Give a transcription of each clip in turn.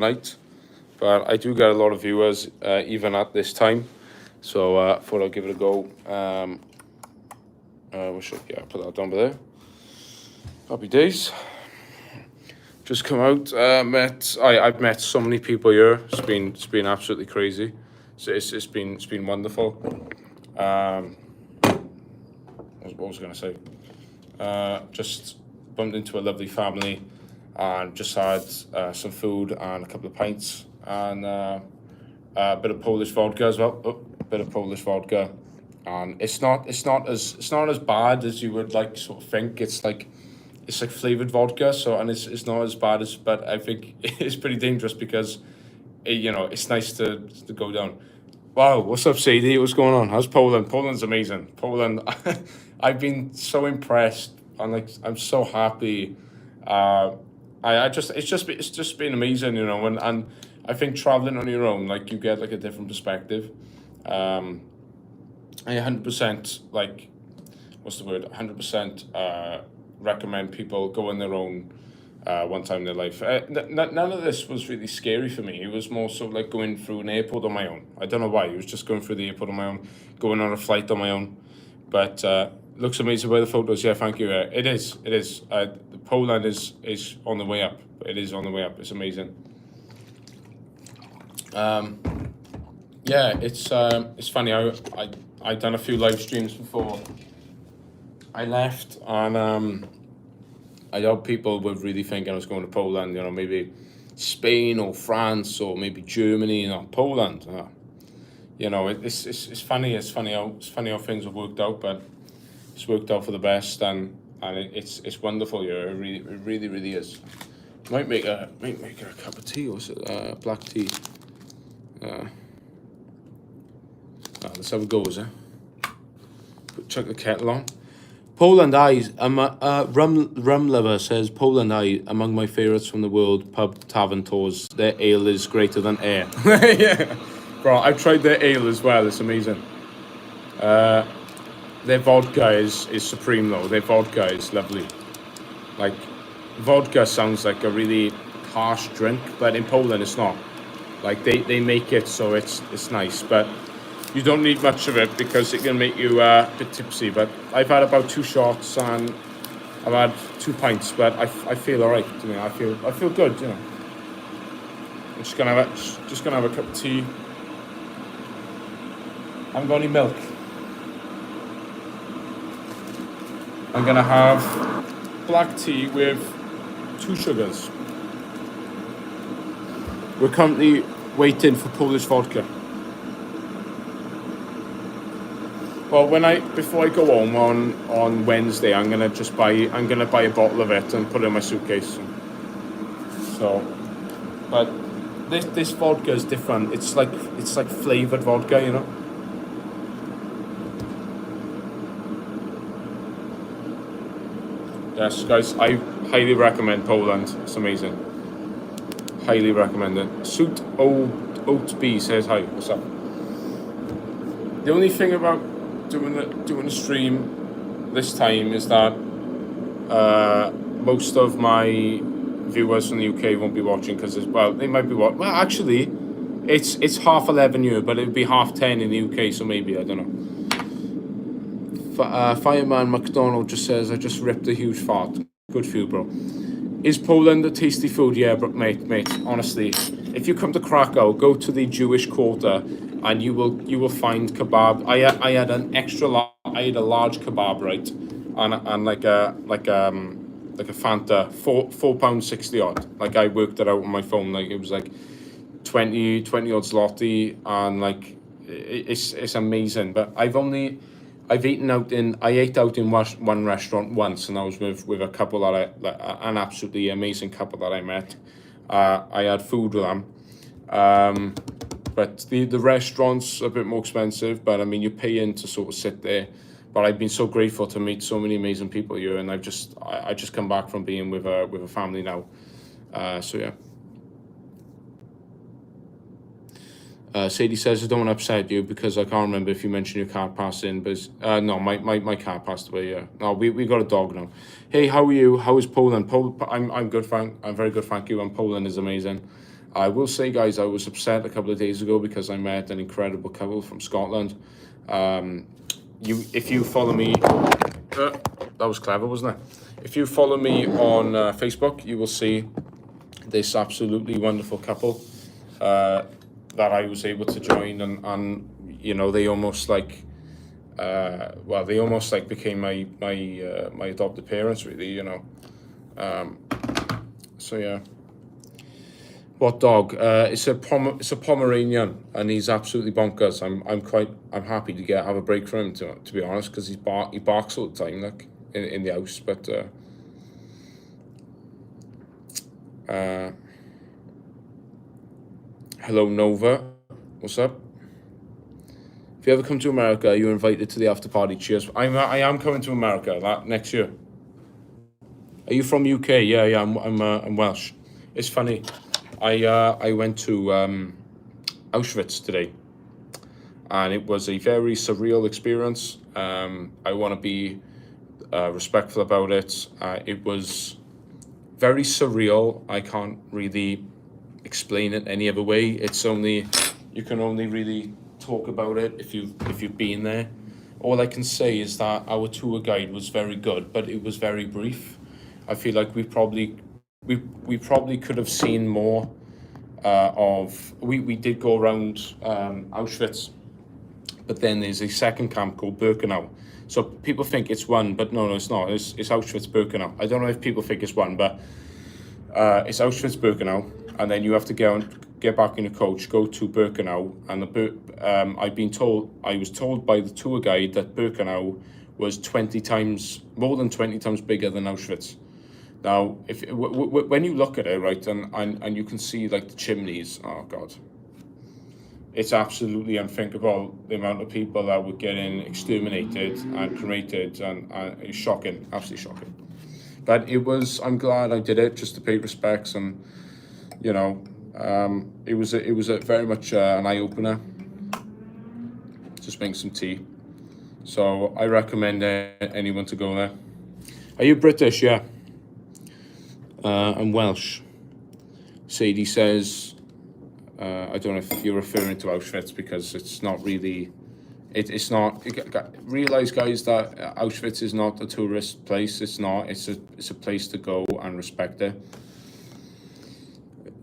night, but I do get a lot of viewers even at this time. So thought I'd give it a go. Put that down there. Happy days. Just come out. I've met so many people here. It's been absolutely crazy. So it's been wonderful. What was I going to say? Just bumped into a lovely family, and just had some food and a couple of pints, and a bit of Polish vodka as well. A bit of Polish vodka, and it's not as bad as you would like sort of think. It's like flavored vodka, so, and it's not as bad as, but I think it's pretty dangerous because it's nice to go down. Wow, what's up, Sadie? What's going on? How's Poland? Poland's amazing. Poland, I've been so impressed. I'm so happy. It's just been amazing, and I think traveling on your own, like, you get like a different perspective. I 100% like, what's the word? 100% recommend people go on their own one time in their life. None of this was really scary for me. It was more so like going through an airport on my own. I don't know why. It was just going through the airport on my own, going on a flight on my own. But looks amazing by the photos. Yeah, thank you. It is. Poland is on the way up. It is on the way up. It's amazing. Yeah, it's funny. I done a few live streams before I left, and I hope people were really thinking I was going to Poland, maybe Spain or France or maybe Germany, Poland. It's funny. It's funny how things have worked out, but it's worked out for the best, and it's wonderful here. It really, really is. Might make a cup of tea, or is it black tea? That's how it goes, Chuck the kettle on. Poland Eye, rum lover says, Poland Eye, among my favourites from the world pub tavern tours. Their ale is greater than air. Yeah, bro, I've tried their ale as well. It's amazing. Their vodka is supreme though. Their vodka is lovely. Like, vodka sounds like a really harsh drink, but in Poland it's not. Like, they make it so it's nice, but you don't need much of it because it can make you a bit tipsy. But I've had about 2 shots and I've had 2 pints, but I feel all right. I feel good. I'm just gonna have a cup of tea. I haven't got any milk. I'm gonna have black tea with 2 sugars. We're currently waiting for Polish vodka. Well, before I go home on Wednesday, I'm gonna buy a bottle of it and put it in my suitcase. So, but this vodka is different. It's like flavored vodka, Yes, guys, I highly recommend Poland. It's amazing. Highly recommend it. Suit Oat B says hi. What's up? The only thing about doing a stream this time is that most of my viewers from the UK won't be watching because they might be watching. Well, actually, it's 11:30 here, but it would be 10:30 in the UK, so maybe, I don't know. Fireman McDonald just says, I just ripped a huge fart. Good for you, bro. Is Poland a tasty food? Yeah, but mate, honestly, if you come to Krakow, go to the Jewish quarter, and you will find kebab. I had an extra large. I had a large kebab, right, and like a Fanta, £4.60 odd. Like, I worked it out on my phone. Like, it was like 20 odd zloty, and like it's amazing. But I ate out in one restaurant once, and I was with a couple an absolutely amazing couple that I met. I had food with them. But the restaurant's a bit more expensive, but I mean, you pay in to sort of sit there. But I've been so grateful to meet so many amazing people here, and I just come back from being with a family now. So yeah. Sadie says, I don't want to upset you because I can't remember if you mentioned your cat passing, but no, my cat passed away. Yeah, no, we got a dog now. Hey, how are you? How is Poland? I'm good, I'm very good, thank you. And Poland is amazing. I will say, guys, I was upset a couple of days ago because I met an incredible couple from Scotland. If you follow me, that was clever, wasn't it? If you follow me on Facebook, you will see this absolutely wonderful couple that I was able to join, and they almost like, they almost like became my adopted parents, really. So yeah. What dog? It's a Pomeranian, and he's absolutely bonkers. I'm happy to have a break from him, to be honest, because he barks all the time, like in the house. But hello Nova, what's up? If you ever come to America, you're invited to the after party. Cheers. I am coming to America next year. Are you from UK? Yeah. I'm Welsh. It's funny. I went to Auschwitz today, and it was a very surreal experience. I want to be respectful about it. It was very surreal. I can't really explain it any other way. You can only really talk about it if you've been there. All I can say is that our tour guide was very good, but it was very brief. I feel like we probably could have seen more we did go around Auschwitz, but then there's a second camp called Birkenau. So people think it's one, but no, it's not. It's Auschwitz-Birkenau. I don't know if people think it's one, but it's Auschwitz-Birkenau, and then you have to get back in a coach, go to Birkenau, and I was told by the tour guide that Birkenau was more than 20 times bigger than Auschwitz. Now, when you look at it, right, and you can see like the chimneys, oh God, it's absolutely unthinkable the amount of people that were getting exterminated and cremated, and it's shocking, absolutely shocking. But I'm glad I did it just to pay respects, and it was a very much an eye opener. Just making some tea, so I recommend anyone to go there. Are you British? Yeah. I'm Welsh. Sadie says, I don't know if you're referring to Auschwitz, because it's not really, it's not, realize, guys, that Auschwitz is not a tourist place. It's not, it's a place to go and respect it.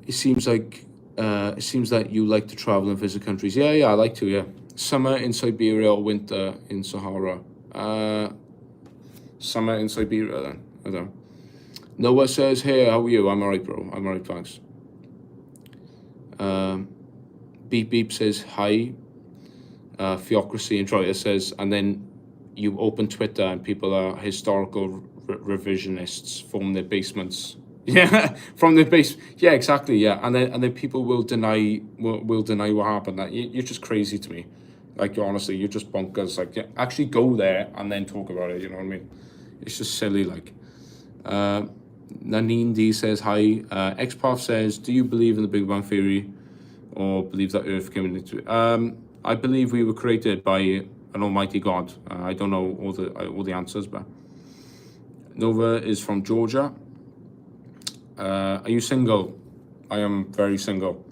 It seems that you like to travel and visit countries. Yeah, I like to, yeah. Summer in Siberia or winter in Sahara? Summer in Siberia then, I don't know. Noah says, hey, how are you? I'm alright, bro. I'm alright, thanks. Beep Beep says, hi. Theocracy and Troya says, and then you open Twitter and people are historical revisionists from their basements. Yeah, from their base. Yeah, exactly. Yeah, and then people will deny what happened. That you're just crazy to me. Like, honestly, you're just bonkers. Like, actually go there and then talk about it. You know what I mean? It's just silly. Like, Nanine D says hi. Xpath says, do you believe in the Big Bang Theory, or believe that Earth came into it? I believe we were created by an almighty God. I don't know all the answers, but Nova is from Georgia. Are you single? I am very single.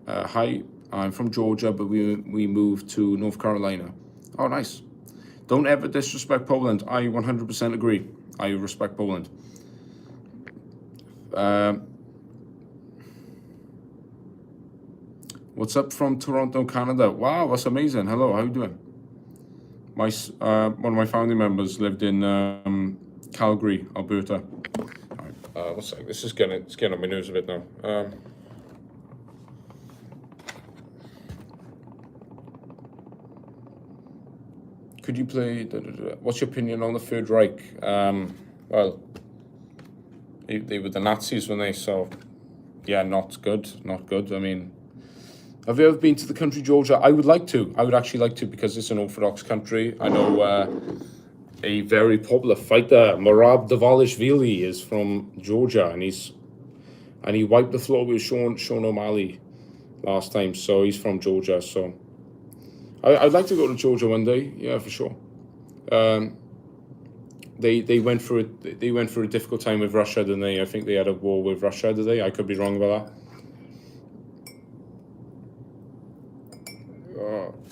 Hi, I'm from Georgia, but we moved to North Carolina. Oh, nice. Don't ever disrespect Poland. I 100% agree. I respect Poland. What's up from Toronto, Canada? Wow, that's amazing. Hello, how you doing? One of my family members lived in Calgary, Alberta. All right, what's that? This is it's getting on my nerves a bit now. Could you play? What's your opinion on the Third Reich? Well, they were the Nazis, weren't they? So, yeah, not good. I mean, have you ever been to the country Georgia? I would like to. I would actually like to, because it's an Orthodox country. I know a very popular fighter, Merab Dvalishvili, is from Georgia, and he wiped the floor with Sean O'Malley last time. So he's from Georgia. So I'd like to go to Georgia one day. Yeah, for sure. they went through a difficult time with Russia, didn't they? I think they had a war with Russia, did they? I could be wrong about that.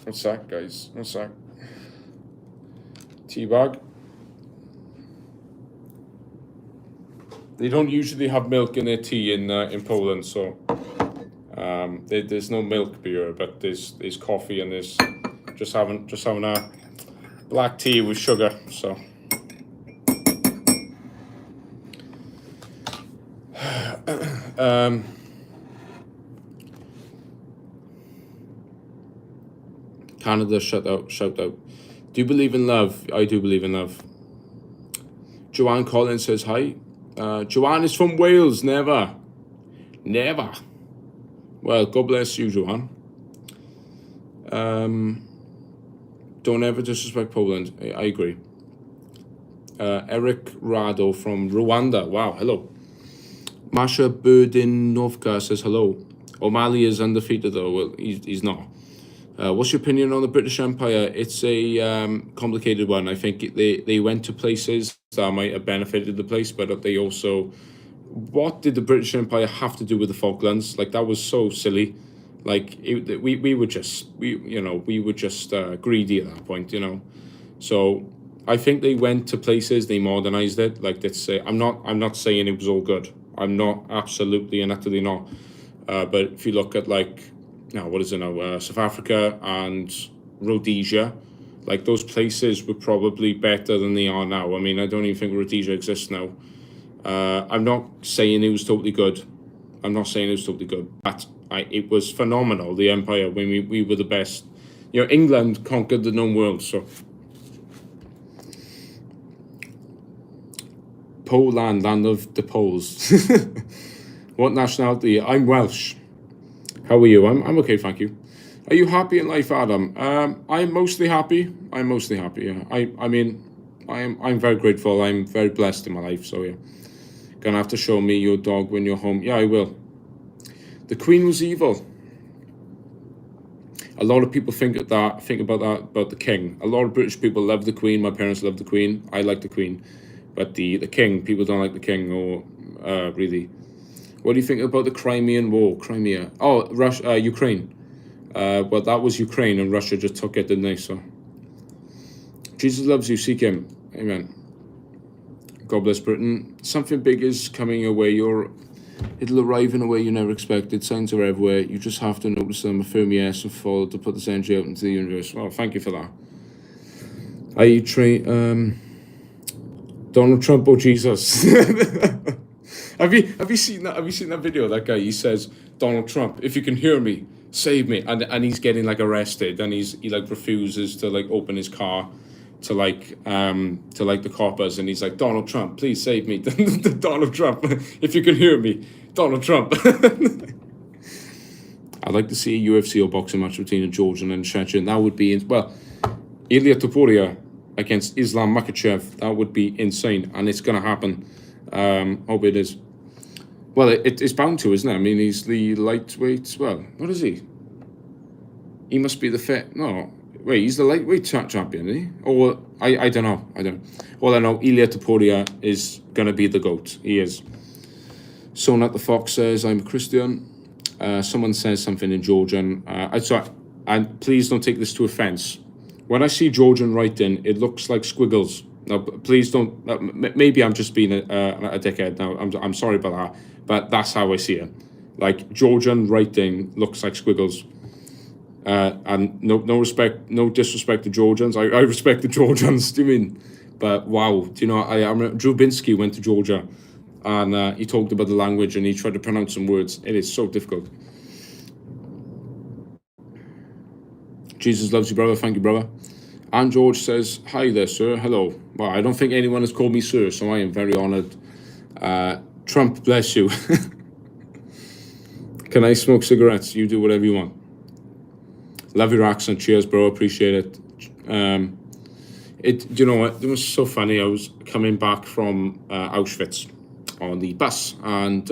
One sec, guys. One sec. Tea bag. They don't usually have milk in their tea in Poland, so there's no milk beer, but there's coffee, and there's just having a black tea with sugar. So Canada, shout out. Do you believe in love? I do believe in love. Joanne Collins says hi. Joanne is from Wales. Never. Well, God bless you, Joanne. Don't ever disrespect Poland. I agree. Eric Rado from Rwanda. Wow, hello. Masha Burdinovka says hello. O'Malley is undefeated though. Well, he's not. What's your opinion on the British Empire? It's a complicated one. I think they went to places that might have benefited the place, but they also... What did the British Empire have to do with the Falklands? Like, that was so silly. Like, we were just greedy at that point, you know. So I think they went to places, they modernized it. Like, let's say, I'm not saying it was all good. I'm not, absolutely and utterly not. But if you look at, like, now, what is it now? South Africa and Rhodesia, like, those places were probably better than they are now. I mean, I don't even think Rhodesia exists now. I'm not saying it was totally good. But it was phenomenal, the empire, when we were the best. You know, England conquered the known world, so. Poland, land of the Poles. What nationality? I'm Welsh. How are you? I'm okay, thank you. Are you happy in life, Adam? I'm mostly happy. Yeah. I mean, I'm very grateful. I'm very blessed in my life, so yeah. Gonna have to show me your dog when you're home. Yeah, I will. The Queen was evil. A lot of people think about the King. A lot of British people love the Queen. My parents love the Queen. I like the Queen. But the King, people don't like the King, or really. What do you think about the Crimean War? Crimea. Oh, Russia, Ukraine. Well, that was Ukraine, and Russia just took it, didn't they? So, Jesus loves you. Seek Him. Amen. God bless Britain. Something big is coming your way. It'll arrive in a way you never expected. Signs are everywhere. You just have to notice them, affirm yes, and follow to put this energy out into the universe. Well, thank you for that. Are you Donald Trump or Jesus? Have you seen that? Have you seen that video? That guy, he says, Donald Trump, if you can hear me, save me. And he's getting like arrested, and he like refuses to like open his car to the coppers, and he's like, Donald Trump, please save me. Donald Trump, if you can hear me, Donald Trump. I'd like to see a UFC or boxing match between a Georgian and Chechen. That would be, Ilia Topuria against Islam Makhachev. That would be insane, and it's going to happen. Hope it is. Well, it's bound to, isn't it? I mean, he's the lightweight. Well, what is he? He must be Wait, he's the lightweight champion, isn't he? Or, I don't know. All I know, Ilia Topuria is going to be the GOAT. He is. Sonat the Fox says, I'm a Christian. Someone says something in Georgian. And please don't take this to offense. When I see Georgian writing, it looks like squiggles. Now, please don't. Maybe I'm just being a dickhead. Now, I'm sorry about that, but that's how I see it. Like, Georgian writing looks like squiggles. And no respect, no disrespect to Georgians. I respect the Georgians. Do you mean? But wow, do you know? I remember Drew Binsky went to Georgia, and he talked about the language, and he tried to pronounce some words. It is so difficult. Jesus loves you, brother. Thank you, brother. And George says, hi there, sir. Hello. Well, I don't think anyone has called me sir, so I am very honored. Trump, bless you. Can I smoke cigarettes? You do whatever you want. Love your accent. Cheers, bro. Appreciate it. You know what? It was so funny. I was coming back from Auschwitz on the bus, and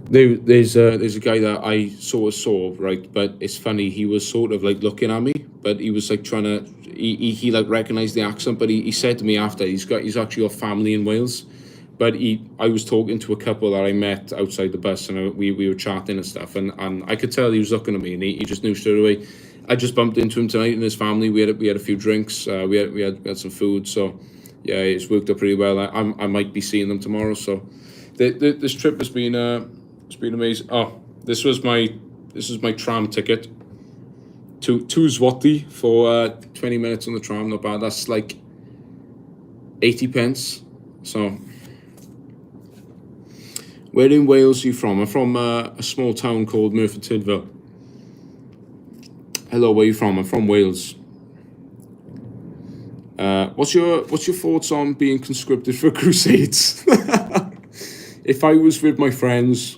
there's a guy that I sort of saw, right? But it's funny. He was sort of like looking at me, but he was like trying to, he like recognized the accent, but he said to me after, he's actually got family in Wales, but I was talking to a couple that I met outside the bus, and we were chatting and stuff, and I could tell he was looking at me, and he just knew straight away. I just bumped into him tonight and his family. We had a few drinks, we had some food, so yeah, it's worked out pretty well. I might be seeing them tomorrow, so this trip has been it's been amazing. Oh, this is my tram ticket to Zloty for 20 minutes on the tram. Not bad. That's like 80 pence. So, where in Wales are you from? I'm from a small town called Merthyr Tydfil. Hello, where are you from? I'm from Wales. What's your thoughts on being conscripted for crusades? If I was with my friends,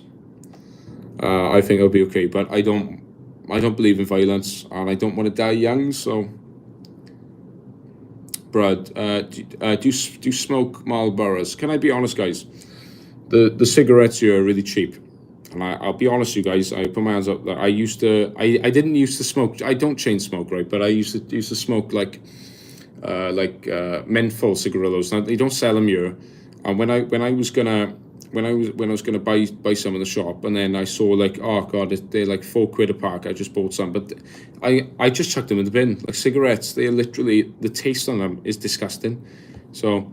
I think I'll be okay. But I don't believe in violence, and I don't want to die young. So, Brad, do you smoke Marlboros? Can I be honest, guys? The cigarettes here are really cheap, and I'll be honest, you guys. I put my hands up. I didn't used to smoke. I don't chain smoke, right? But I used to smoke like menthol cigarillos. Now they don't sell them here. And when I was gonna buy some in the shop, and then I saw like, oh god, they're like £4 a pack. I just bought some, but I just chucked them in the bin. Like cigarettes, they are literally, the taste on them is disgusting. So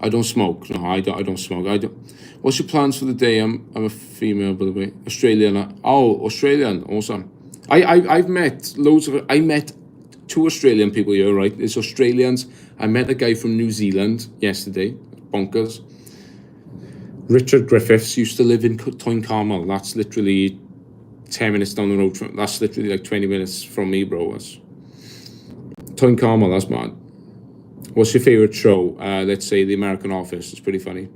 I don't smoke. No, I don't smoke. I don't. What's your plans for the day? I'm a female, by the way. Australian. Oh, Australian. Awesome. I've met loads of. I met 2 Australian people here, right? It's Australians. I met a guy from New Zealand yesterday. Bonkers. Richard Griffiths used to live in Toyn Carmel. That's literally 10 minutes down the road from. That's literally like 20 minutes from me, bro. That's Toyn Carmel. That's mad. What's your favorite show? Let's say The American Office. It's pretty funny.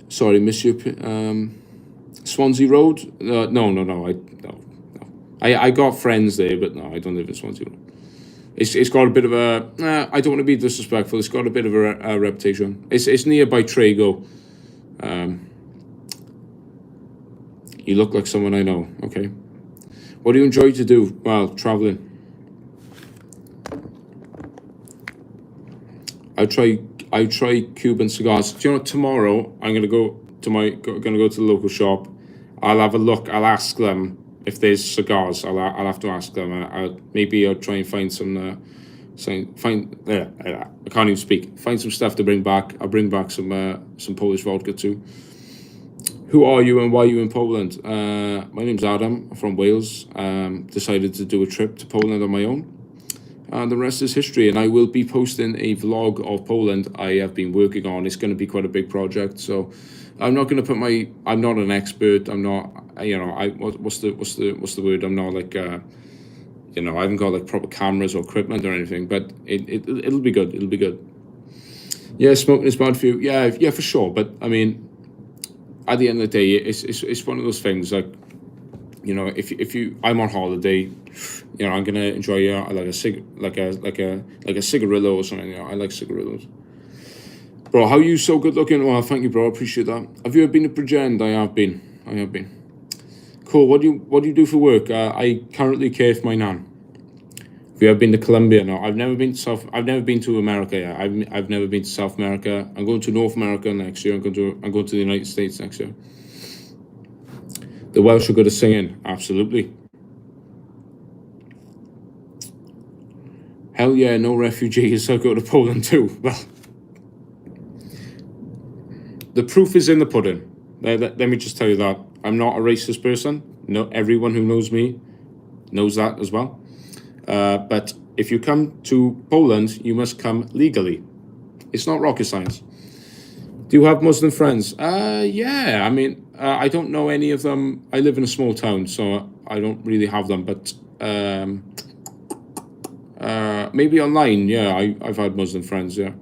Sorry, Monsieur. Swansea Road? No. I got friends there, but no, I don't live in Swansea Road. It's got a bit of a. I don't want to be disrespectful. It's got a bit of a reputation. It's nearby Trago. You look like someone I know. Okay. What do you enjoy to do? Well, traveling. I try Cuban cigars. Do you know, tomorrow I'm gonna go to the local shop. I'll have a look. I'll ask them if there's cigars. I'll have to ask them. Maybe I'll try and find some. I can't even speak. Find some stuff to bring back. I'll bring back some Polish vodka too. Who are you and why are you in Poland? My name's Adam. I'm from Wales. Decided to do a trip to Poland on my own. And the rest is history, and I will be posting a vlog of Poland I have been working on. It's going to be quite a big project, so I'm not going to put I'm not an expert. I'm not, what's the word? I'm not like, I haven't got like proper cameras or equipment or anything, but it'll be good. It'll be good. Yeah, smoking is bad for you. Yeah, for sure. But I mean, at the end of the day, it's one of those things like, if I'm on holiday, I'm gonna enjoy like a cigarillo or something. I like cigarillos. Bro, how are you so good looking? Well, thank you, bro. I appreciate that. Have you ever been to Bridgend? I have been. Cool. What do you do for work? I currently care for my nan. Have you ever been to Colombia? No, I've never been to America yet. I've never been to South America. I'm going to North America next year. I'm going to the United States next year. The Welsh are good at singing. Absolutely. Hell yeah, no refugees. I'll go to Poland too. Well, the proof is in the pudding. Let me just tell you that. I'm not a racist person. No, everyone who knows me knows that as well. But if you come to Poland, you must come legally. It's not rocket science. Do you have Muslim friends? Yeah. I mean, I don't know any of them. I live in a small town, so I don't really have them. But maybe online. Yeah, I've had Muslim friends. Yeah.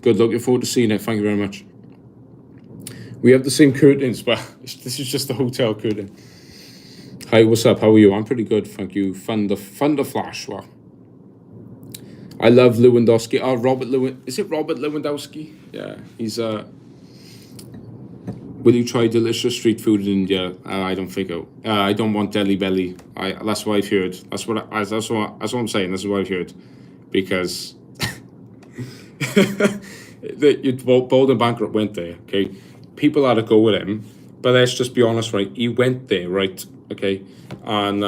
Good. Looking forward to seeing it. Thank you very much. We have the same curtains, but this is just the hotel curtain. Hi, what's up? How are you? I'm pretty good, thank you. Thunder Flash. Wow. I love Lewandowski. Oh, is it Robert Lewandowski? Yeah, he's Will you try delicious street food in India? I don't think I don't want Delhi belly. That's what I've heard. That's what I'm saying. That's what I've heard, because Bolden Bankrupt went there. Okay, people had to go with him, but let's just be honest, right? He went there, right? Okay, and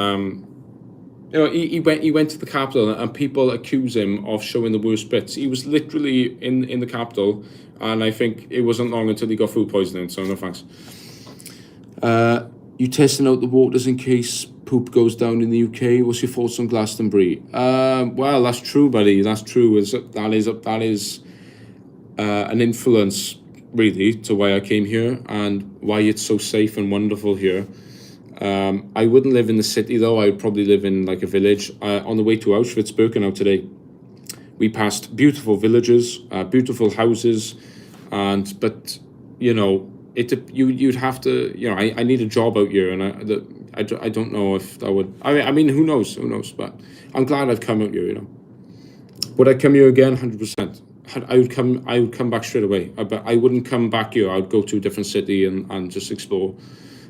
he went to the capital, and people accuse him of showing the worst bits. He was literally in the capital, and I think it wasn't long until he got food poisoning. So no thanks. You testing out the waters in case poop goes down in the UK? What's your thoughts on Glastonbury? Well, that's true, buddy. That's true. That is an influence, really, to why I came here and why it's so safe and wonderful here. I wouldn't live in the city, though. I would probably live in like a village. On the way to Auschwitz-Birkenau today, we passed beautiful villages, beautiful houses, but you'd have to, I need a job out here, and I don't know if I would. I mean, who knows, but I'm glad I've come out here, Would I come here again? 100%. I would come back straight away. But I wouldn't come back here. I'd go to a different city and just explore.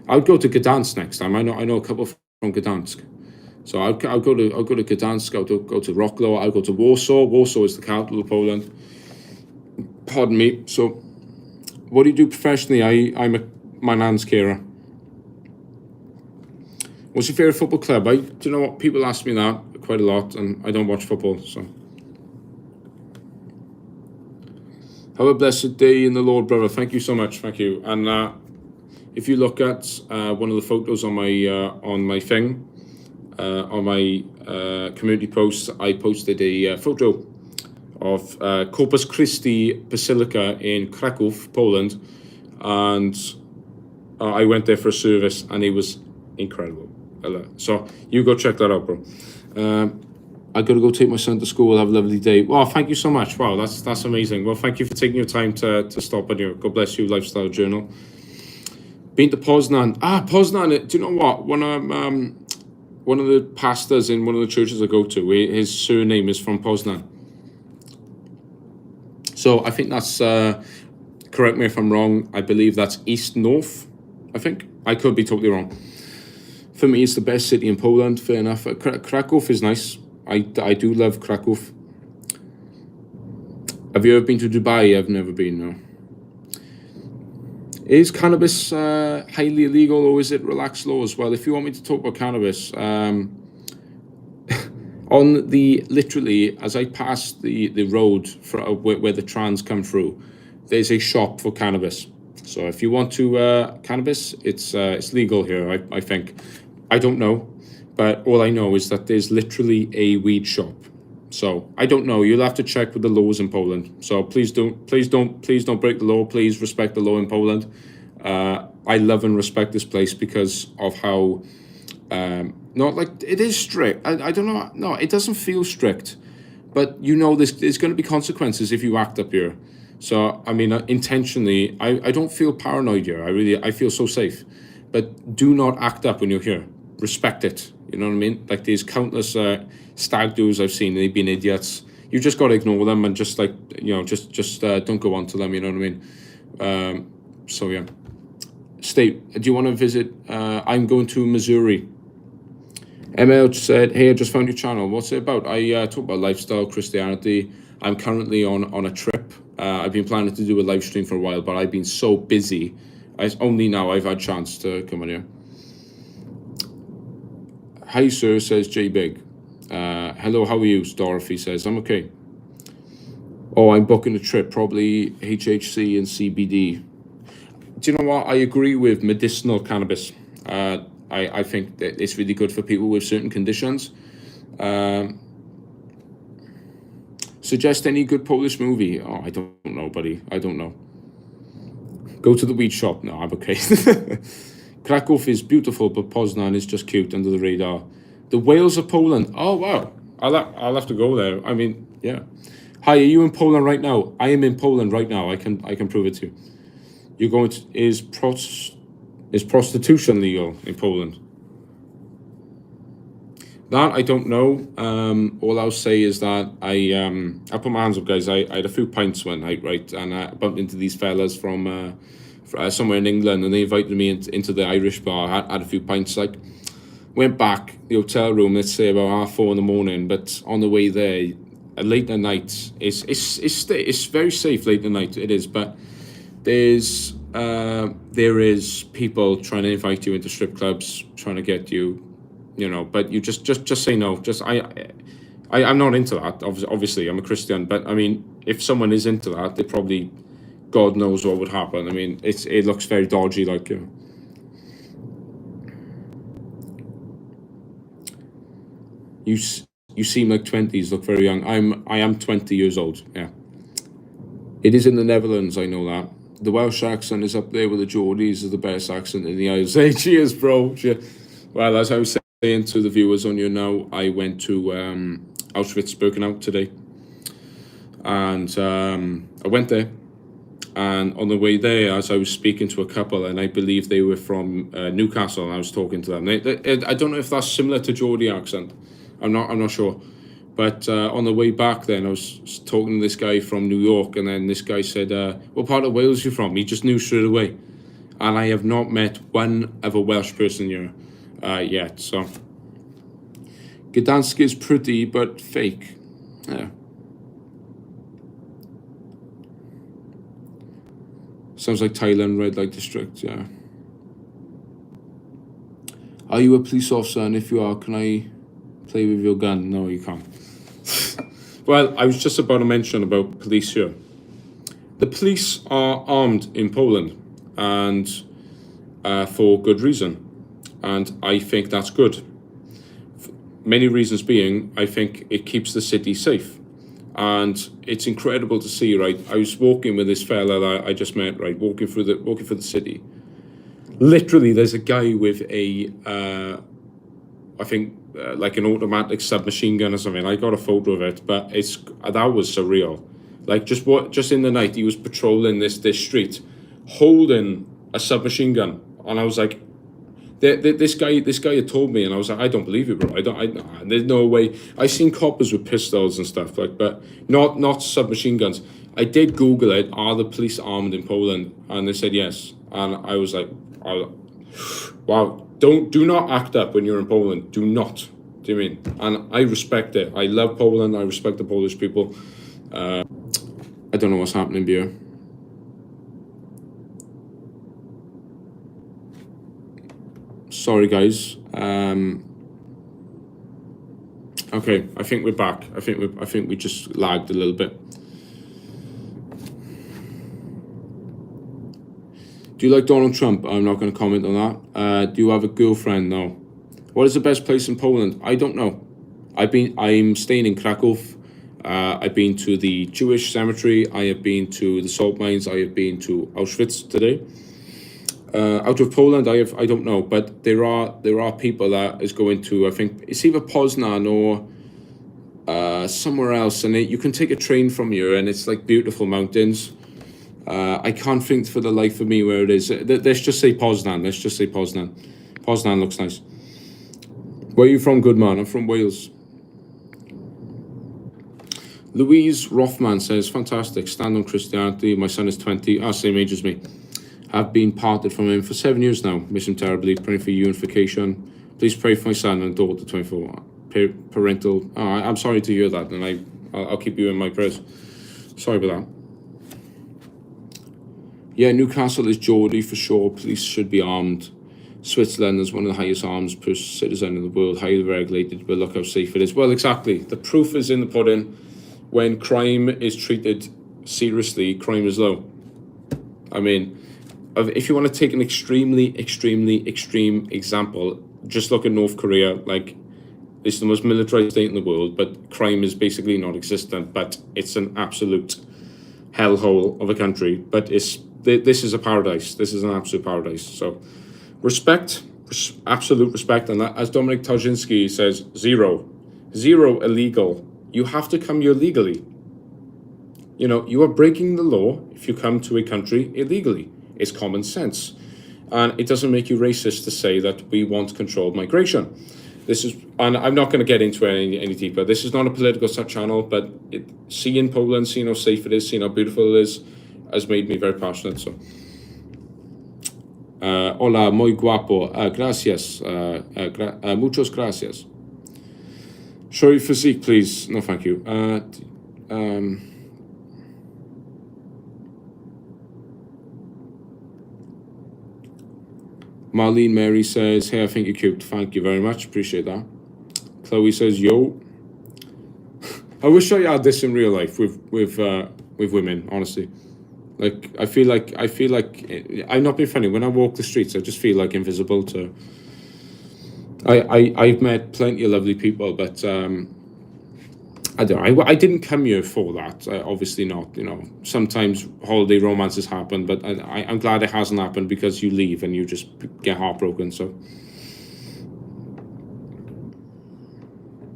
I would go to Gdansk next time. I know a couple from Gdansk, so I'll go to Gdansk. I'll go to Wrocław. I'll go to Warsaw. Warsaw is the capital of Poland. Pardon me. So, what do you do professionally? I'm my nan's carer. What's your favorite football club? Do you know what? People ask me that quite a lot, and I don't watch football. So, have a blessed day in the Lord, brother. Thank you so much. Thank you. And if you look at one of the photos on my thing, on my community post, I posted a photo of Corpus Christi Basilica in Krakow, Poland, and I went there for a service, and it was incredible. So you go check that out, bro. I gotta go take my son to school. Have a lovely day. Wow, thank you so much. Wow, that's amazing. Well, thank you for taking your time to stop on here. God bless you, Lifestyle Journal. Been to Poznan. Poznan. Do you know what? One of the pastors in one of the churches I go to, his surname is from Poznan. So I think that's, correct me if I'm wrong, I believe that's east-north, I think. I could be totally wrong. For me, it's the best city in Poland, fair enough. Krakow is nice. I do love Krakow. Have you ever been to Dubai? I've never been, no. Is cannabis highly illegal, or is it relaxed laws? Well, if you want me to talk about cannabis, literally, as I pass the road where the trans come through, there's a shop for cannabis. So if you want to cannabis, it's legal here, I think. I don't know, but all I know is that there's literally a weed shop. So I don't know. You'll have to check with the laws in Poland. So please don't break the law. Please respect the law in Poland. I love and respect this place because of how not like it is strict. I don't know. No, it doesn't feel strict, but there's going to be consequences if you act up here. So I mean, intentionally, I don't feel paranoid here. I feel so safe. But do not act up when you're here. Respect it. You know what I mean? Like there's countless stag do's I've seen. They've been idiots. You just got to ignore them and just just don't go on to them. You know what I mean? So yeah. State, do you want to visit? I'm going to Missouri. ML said, hey, I just found your channel. What's it about? I talk about lifestyle, Christianity. I'm currently on a trip. I've been planning to do a live stream for a while, but I've been so busy. Only now I've had a chance to come on here. Hi, sir, says J Big. Hello, how are you? Dorothy says, I'm okay. Oh, I'm booking a trip, probably HHC and CBD. Do you know what? I agree with medicinal cannabis. I think that it's really good for people with certain conditions. Suggest any good Polish movie? Oh, I don't know, buddy. I don't know. Go to the weed shop. No, I'm okay. Krakow is beautiful, but Poznan is just cute under the radar. The Wales of Poland. Oh, wow. I'll have to go there. I mean, yeah. Hi, are you in Poland right now? I am in Poland right now. I can prove it to you. You're going to, is prostitution legal in Poland? That I don't know. All I'll say is that I put my hands up, guys. I had a few pints one night, right, and I bumped into these fellas from somewhere in England, and they invited me into the Irish bar. Had a few pints. Like, went back the hotel room. Let's say about 4:30 in the morning. But on the way there, late at night, it's very safe late at night. It is, but there is people trying to invite you into strip clubs, trying to get you, but you just say no. I'm not into that. Obviously, I'm a Christian, but I mean, if someone is into that, they probably, God knows what would happen. I mean, it looks very dodgy, like. You seem like 20s, look very young. I am 20 years old. Yeah. It is in the Netherlands, I know that. The Welsh accent is up there with the Geordies as the best accent in the Isles. Hey, cheers, bro. Well, as I was saying to the viewers on here now, I went to Auschwitz-Birkenau today. And I went there. And on the way there, as I was speaking to a couple, and I believe they were from Newcastle, and I was talking to them. I don't know if that's similar to Geordie accent. I'm not sure. But on the way back then, I was talking to this guy from New York, and then this guy said, what part of Wales are you from? He just knew straight away. And I have not met one other Welsh person here yet. So Gdansk is pretty, but fake. Yeah. Sounds like Thailand red light district, yeah. Are you a police officer? And if you are, can I play with your gun? No, you can't. Well, I was just about to mention about police here. The police are armed in Poland, and for good reason. And I think that's good. Many reasons being, I think it keeps the city safe. And it's incredible to see, right? I was walking with this fella that I just met, right? Walking through the city. Literally, there's a guy with a, I think, like an automatic submachine gun or something. I got a photo of it, but that was surreal. Like just in the night, he was patrolling this street, holding a submachine gun, and I was like, this guy had told me, and I was like, I don't believe you, bro. There's no way. I seen coppers with pistols and stuff, like, but not submachine guns. I did Google it. Are the police armed in Poland? And they said yes. And I was like, wow. Do not act up when you're in Poland. Do not. Do you mean? And I respect it. I love Poland. I respect the Polish people. I don't know what's happening here. Sorry, guys. Okay, I think we're back. I think we just lagged a little bit. Do you like Donald Trump? I'm not going to comment on that. Do you have a girlfriend? No. What is the best place in Poland? I don't know. I'm staying in Krakow. I've been to the Jewish cemetery. I have been to the salt mines. I have been to Auschwitz today. Out of Poland, I don't know, but there are people that is going to, I think it's either Poznan or somewhere else, and you can take a train from here, and it's like beautiful mountains. I can't think for the life of me where it is. Let's just say Poznan. Poznan looks nice. Where are you from, good man? I'm from Wales. Louise Rothman says, fantastic. Stand on Christianity. My son is 20. Same age as me. Have been parted from him for 7 years now. Miss him terribly. Praying for unification. Please pray for my son and daughter, 24. Parental. I'm sorry to hear that, and I'll keep you in my prayers. Sorry about that. Yeah, Newcastle is Geordie for sure. Police should be armed. Switzerland is one of the highest arms per citizen in the world, highly regulated, but look how safe it is. Well, exactly. The proof is in the pudding. When crime is treated seriously, crime is low. I mean, if you want to take an extremely extreme example, just look at North Korea. Like, it's the most militarized state in the world, but crime is basically non-existent, but it's an absolute hellhole of a country. But this is a paradise. This is an absolute paradise. So respect, absolute respect. And that, as Dominic Tauzinski says, zero illegal. You have to come here legally. You are breaking the law if you come to a country illegally. It's common sense. And it doesn't make you racist to say that we want controlled migration. And I'm not going to get into it any deeper. This is not a political channel, but seeing Poland, seeing how safe it is, seeing how beautiful it is, has made me very passionate. So Hola, muy guapo. Gracias. Muchos gracias. Show your physique, please. No, thank you. Marlene Mary says, hey, I think you're cute. Thank you very much. Appreciate that. Chloe says, yo. I wish I had this in real life with women, honestly. Like, I feel like I'm not being funny. When I walk the streets, I just feel like invisible to. I've met plenty of lovely people, but I don't know. I didn't come here for that. Obviously not. You know, sometimes holiday romances happen, but I'm glad it hasn't happened, because you leave and you just get heartbroken. So,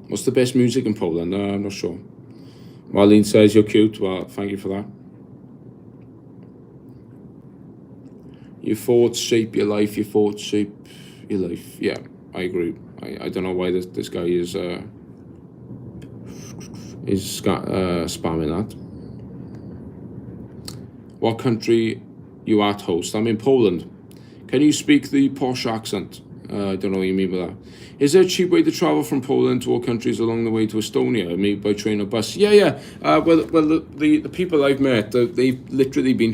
what's the best music in Poland? I'm not sure. Marlene says you're cute. Well, thank you for that. Your thoughts shape your life. Your thoughts shape your life. Yeah, I agree. I don't know why this guy is spamming that. What country you at, host? I'm in Poland. Can you speak the posh accent? I don't know what you mean by that. Is there a cheap way to travel from Poland to all countries along the way to Estonia? Maybe by train or bus? Yeah. Well, the people I've met, they've literally been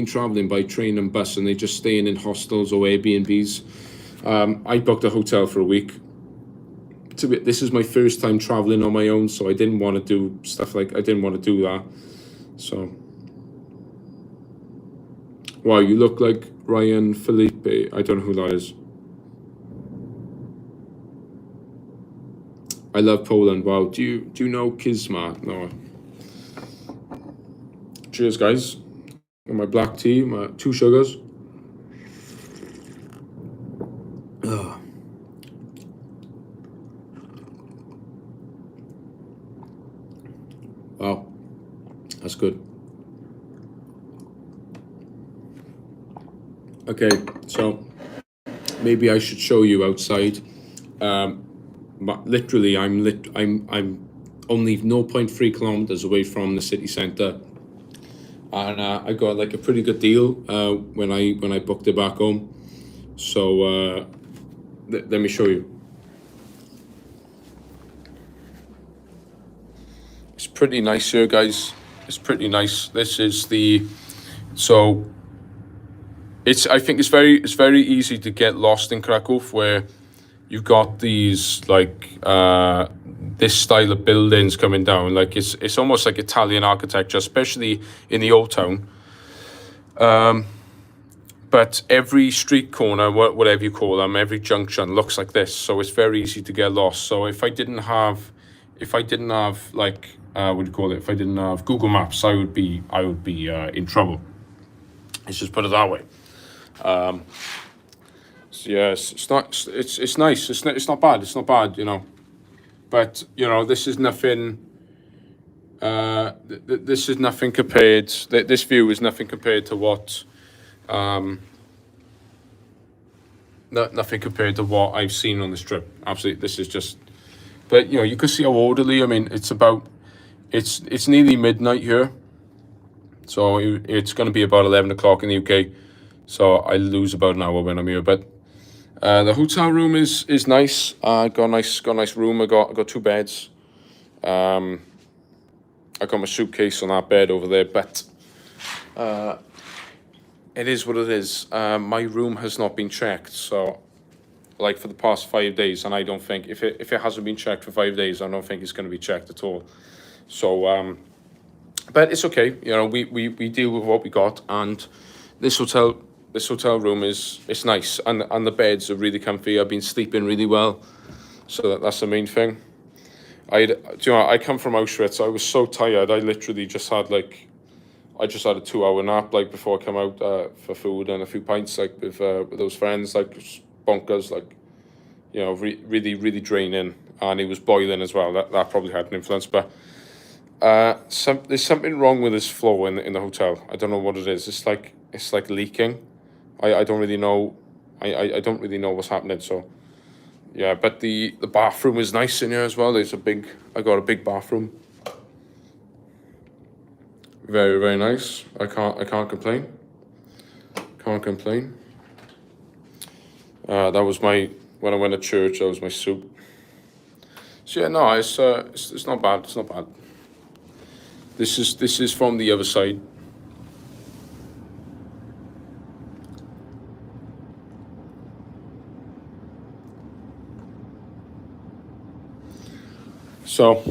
traveling by train and bus, and they're just staying in hostels or Airbnbs. I booked a hotel for a week. This is my first time traveling on my own, so I didn't want to do stuff I didn't want to do that. So, wow, you look like Ryan Felipe. I don't know who that is. I love Poland. Wow, do you know Kisma? No. Cheers, guys. And my black tea, my 2 sugars. Ugh. Wow, that's good. Okay, so maybe I should show you outside. But literally, I'm only 0.3 kilometers away from the city center, and I got like a pretty good deal when I booked it back home. So let me show you. It's pretty nice here, guys. It's pretty nice. This is I think it's very easy to get lost in Krakow, where you've got these this style of buildings coming down. Like it's almost like Italian architecture, especially in the old town. But every street corner, whatever you call them, every junction looks like this. So it's very easy to get lost. So if I didn't have like what do you call it? If I didn't have Google Maps, I would be in trouble. Let's just put it that way. So yes, it's nice. It's not bad. It's not bad, you know. But you know, this is nothing. This is nothing compared. This view is nothing compared to what. Nothing compared to what I've seen on this trip. Absolutely, this is just. But you know, you can see how orderly. I mean, it's nearly midnight here. So it's going to be about 11 o'clock in the UK. So I lose about an hour when I'm here. But the hotel room is nice. I got a nice room. I got 2 beds. I got my suitcase on that bed over there. But it is what it is. My room has not been checked. So like for the past 5 days, and I don't think if it hasn't been checked for 5 days, I don't think it's going to be checked at all. So but it's okay. You know, we deal with what we got, and this hotel room it's nice, and the beds are really comfy. I've been sleeping really well, so that's the main thing. I come from Auschwitz. I was so tired. I literally just had a 2-hour nap like before I come out for food and a few pints like with those friends, like bonkers, like you know, really draining, and it was boiling as well. That probably had an influence, but. There's something wrong with this floor in the hotel. I don't know what it is. It's like leaking. I don't really know. I don't really know what's happening. So yeah, but the bathroom is nice in here as well. I got a big bathroom. Very nice. I can't complain. Can't complain. That was my when I went to church. That was my soup. So yeah, no, it's not bad. It's not bad. This is from the other side. So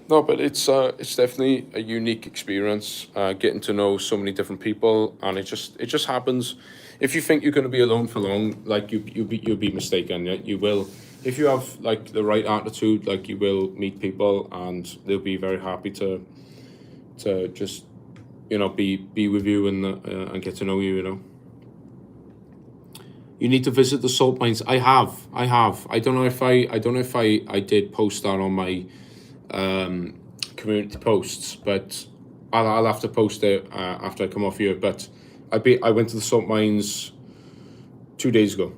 no, but it's definitely a unique experience. Getting to know so many different people, and it just happens. If you think you're going to be alone for long, like you'll be mistaken. Yeah? You will, if you have like the right attitude, like you will meet people, and they'll be very happy to just be with you and get to know you. You need to visit the salt mines. I have. I don't know if I did post that on my community posts, but I'll have to post it after I come off here. But I went to the salt mines 2 days ago,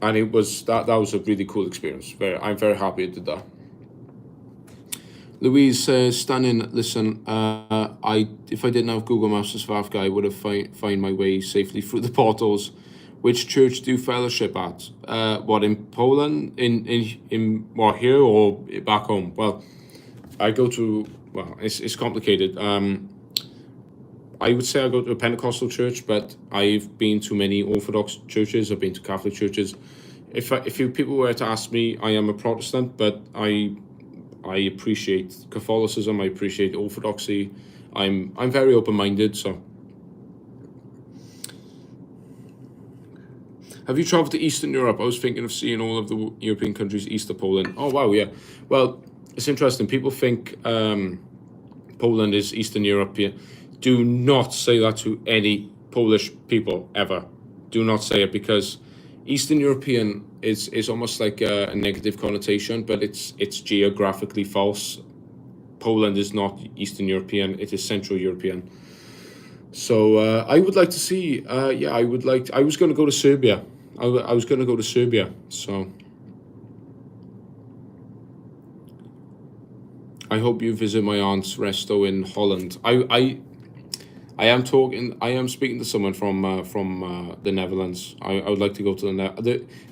and it was that was a really cool experience. I'm very happy I did that. Louise says, Stunning, listen, if I didn't have Google Maps as Vavka, I would have find my way safely through the portals. Which church do you fellowship at? What, in Poland? In here or back home? Well, I go to, it's complicated. I would say I go to a Pentecostal church, but I've been to many Orthodox churches. I've been to Catholic churches. If you people were to ask me, I am a Protestant, but I appreciate Catholicism. I appreciate Orthodoxy. I'm very open-minded. So, have you traveled to Eastern Europe? I was thinking of seeing all of the European countries east of Poland. Oh wow, yeah. Well, it's interesting. People think Poland is Eastern Europe. Yeah. Do not say that to any Polish people ever. Do not say it, because Eastern European is almost like a negative connotation, but it's geographically false. Poland is not Eastern European; it is Central European. So I would like to see. I would like. I was going to go to Serbia. I was going to go to Serbia. So I hope you visit my aunt's resto in Holland. I am speaking to someone from the Netherlands. I would like to go to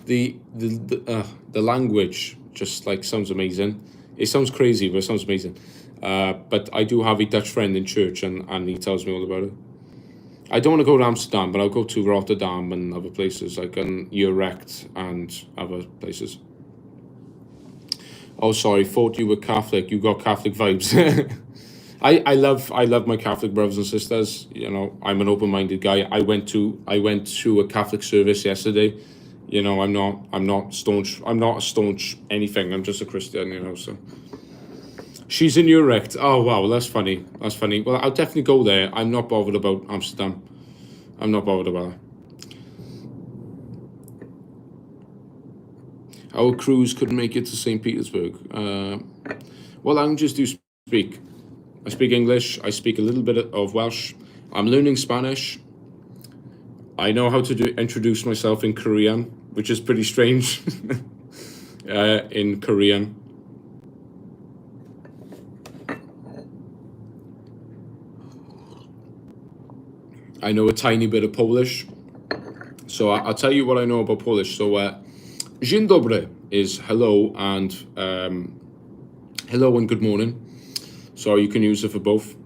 the language just like sounds amazing. It sounds crazy, but it sounds amazing. But I do have a Dutch friend in church, and he tells me all about it. I don't want to go to Amsterdam, but I'll go to Rotterdam and other places like Utrecht and other places. Oh, sorry, thought you were Catholic. You got Catholic vibes. I love my Catholic brothers and sisters. I'm an open-minded guy. I went to a Catholic service yesterday. I'm not staunch. I'm not a staunch anything. I'm just a Christian. So she's in Utrecht. Oh wow, that's funny. That's funny. Well, I'll definitely go there. I'm not bothered about Amsterdam. I'm not bothered about it. Our cruise couldn't make it to St. Petersburg. What languages do you speak? I speak English. I speak a little bit of Welsh. I'm learning Spanish. I know how to introduce myself in Korean, which is pretty strange. In Korean. I know a tiny bit of Polish. So I'll tell you what I know about Polish. So dzień dobry is hello and good morning. So you can use it for both.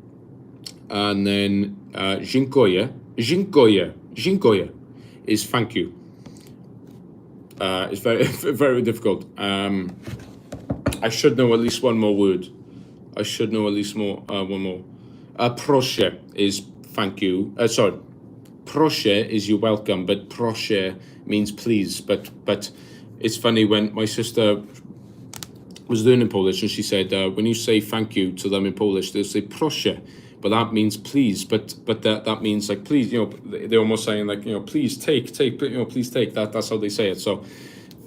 And then dziękuję is thank you. It's very very difficult. I should know at least one more word. One more. Proszę is thank you. Sorry. Proszę is you're welcome, but proszę means please. But it's funny, when my sister was learning Polish, and she said when you say thank you to them in Polish, they'll say proszę, but that means please. But that means like please. They're almost saying like please take. Please take. That's how they say it. So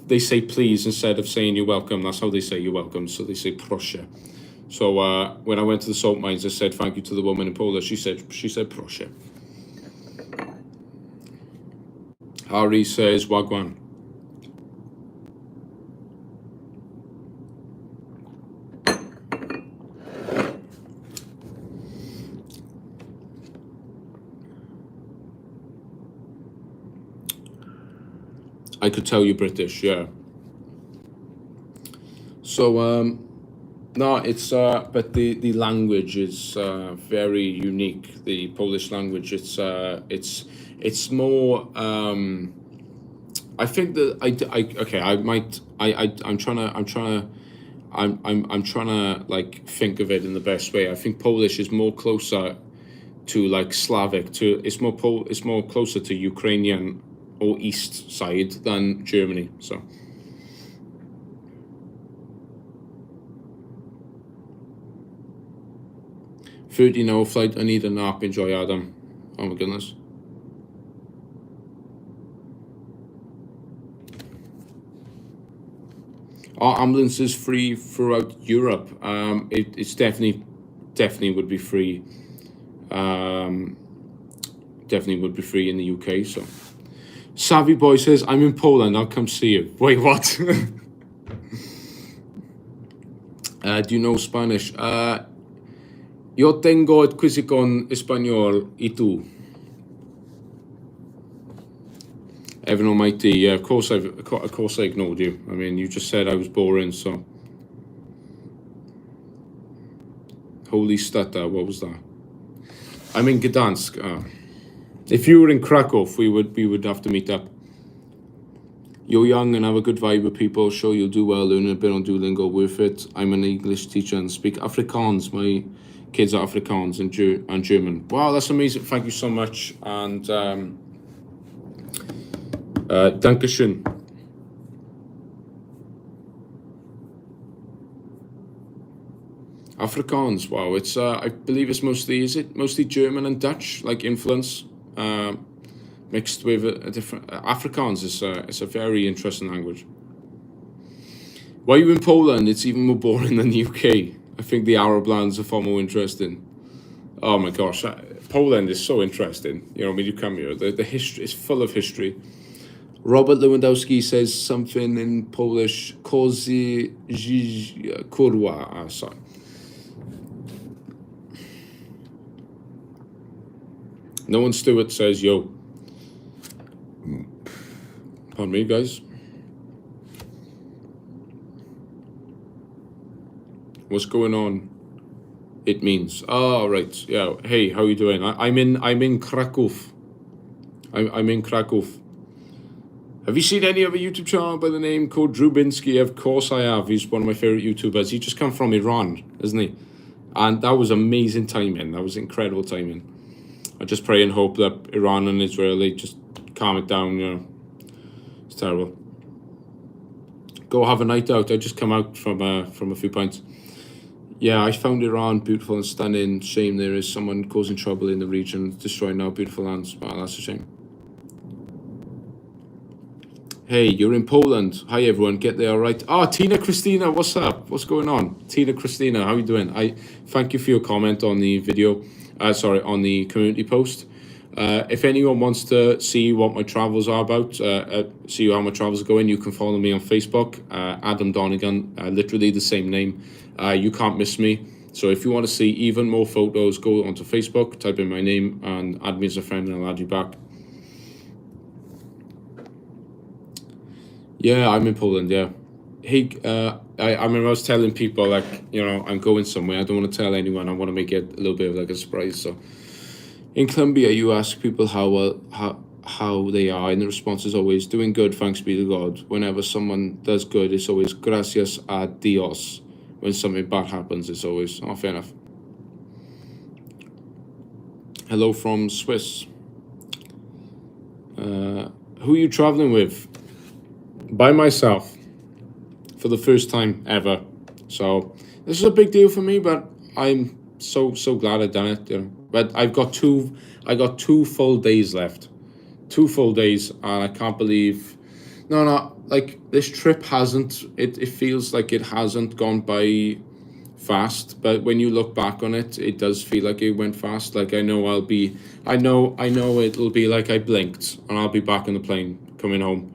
they say please instead of saying you're welcome. That's how they say you're welcome. So they say proszę. So when I went to the salt mines, I said thank you to the woman in Polish. She said proszę. Harry says wagwan. I could tell you're British, yeah. So no, it's but the language is very unique. The Polish language, it's more. I think that okay. I'm trying to like think of it in the best way. I think Polish is more closer to like Slavic. It's more closer to Ukrainian or East side than Germany. So. 13-hour flight. I need a nap. Enjoy, Adam. Oh my goodness. Are ambulances free throughout Europe? It's definitely would be free. Definitely would be free in the UK. So, Savvy Boy says, "I'm in Poland. I'll come see you." Wait, what? Do you know Spanish? Yo tengo el quiz con español. ¿Y tú? Evan Almighty. Yeah, of course I ignored you. I mean, you just said I was boring, so. Holy stutter, what was that? I'm in Gdansk. If you were in Krakow, we would have to meet up. You're young and have a good vibe with people. Sure, you'll do well learning a bit on Duolingo. Worth it. I'm an English teacher and speak Afrikaans. My kids are Afrikaans and German. Wow, that's amazing. Thank you so much. And Dankeschön. Afrikaans. Wow, it's I believe it's mostly German and Dutch, like influence, mixed with a different. Afrikaans is it's a very interesting language. Why are you in Poland? It's even more boring than the UK. I think the Arab lands are far more interesting. Oh my gosh, Poland is so interesting. You know, when you come here, the history is full of history. Robert Lewandowski says something in Polish. Kozi kurwa. Sorry. No one Stewart says yo. Pardon me, guys. What's going on? It means. Oh, right. Yeah. Hey, how you doing? I'm in Krakow. I'm in Krakow. Have you seen any other YouTube channel by the name called Drubinski? Of course I have. He's one of my favorite YouTubers. He just come from Iran, isn't he? And that was amazing timing. That was incredible timing. I just pray and hope that Iran and Israel, they just calm it down, you know. It's terrible. Go have a night out. I just come out from a few pints. Yeah, I found Iran beautiful and stunning. Shame there is someone causing trouble in the region, destroying our beautiful lands. Wow, that's a shame. Hey, you're in Poland. Hi, everyone. Get there all right. Oh, Tina Christina, what's up? What's going on? Tina Christina, how are you doing? I thank you for your comment on the video. On the community post. If anyone wants to see what my travels are about, see how my travels are going, you can follow me on Facebook, Adam Donegan, literally the same name. You can't miss me. So if you want to see even more photos, go onto Facebook, type in my name, and add me as a friend, and I'll add you back. Yeah, I'm in Poland, yeah. Hey, I remember I was telling people, like, you know, I'm going somewhere. I don't want to tell anyone. I want to make it a little bit of like a surprise. So in Colombia, you ask people how they are, and the response is always, doing good, thanks be to God. Whenever someone does good, it's always gracias a Dios. When something bad happens, it's always, oh, fair enough. Hello from Swiss. Who are you traveling with? By myself. For the first time ever. So this is a big deal for me, but I'm so glad I've done it, you know. But I got two full days left. 2 full days, and I can't believe like this trip hasn't, it feels like it hasn't gone by fast, but when you look back on it, it does feel like it went fast. Like I know it'll be like I blinked and I'll be back on the plane coming home.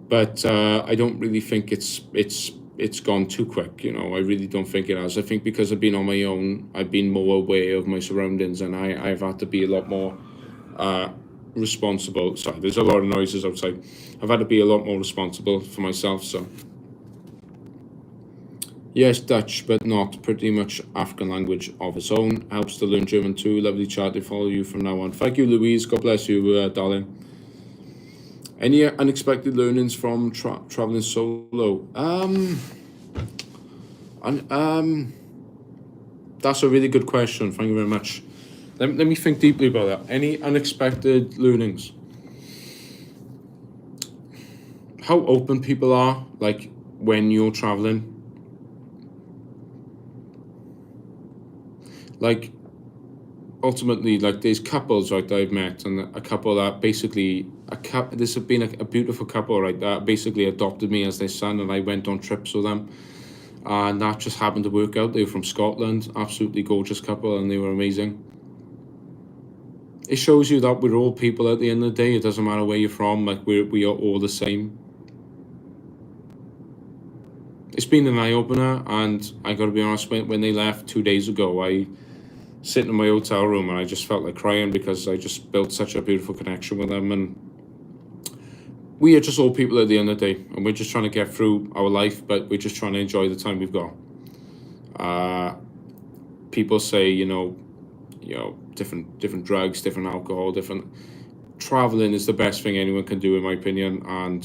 But I don't really think it's gone too quick, you know. I really don't think it has. I think because I've been on my own, I've been more aware of my surroundings, and I've had to be a lot more responsible. Sorry, there's a lot of noises outside. I've had to be a lot more responsible for myself. So yes, Dutch, but not pretty much African language of its own. Helps to learn German too. Lovely chat. To follow you from now on. Thank you, Louise. God bless you, darling. Any unexpected learnings from traveling solo? That's a really good question. Thank you very much. Let me think deeply about that. Any unexpected learnings? How open people are, like when you're traveling. Like, ultimately, like there's couples, right, that I've met, and a couple that basically, this has been a beautiful couple, right, that basically adopted me as their son, and I went on trips with them. And that just happened to work out. They were from Scotland, absolutely gorgeous couple, and they were amazing. It shows you that we're all people at the end of the day. It doesn't matter where you're from, like we are all the same. It's been an eye-opener, and I gotta be honest, when they left 2 days ago, I sitting in my hotel room and I just felt like crying because I just built such a beautiful connection with them. And we are just all people at the end of the day, and we're just trying to get through our life, but we're just trying to enjoy the time we've got. People say, different drugs, different alcohol, different traveling is the best thing anyone can do, in my opinion. And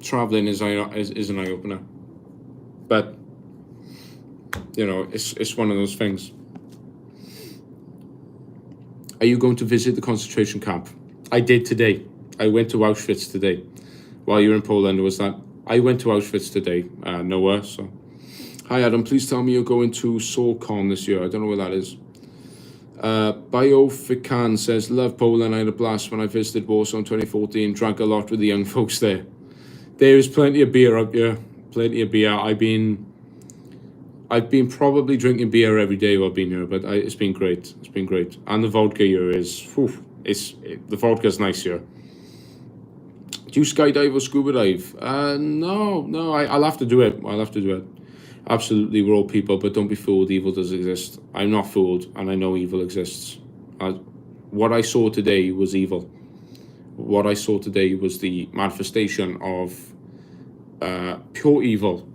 traveling is an eye opener, but it's one of those things. Are you going to visit the concentration camp? I did today. I went to Auschwitz today. While you're in Poland, I went to Auschwitz today, Noah. So, hi Adam, please tell me you're going to SoulCon this year. I don't know where that is. Biofican says, love Poland. I had a blast when I visited Warsaw in 2014. Drank a lot with the young folks there. There is plenty of beer up here. Plenty of beer. I've been probably drinking beer every day while I've been here, but it's been great. It's been great. And the vodka here the vodka's nice here. Do you skydive or scuba dive? No, I'll have to do it. Absolutely, we're all people, but don't be fooled. Evil does exist. I'm not fooled, and I know evil exists. What I saw today was evil. What I saw today was the manifestation of pure evil,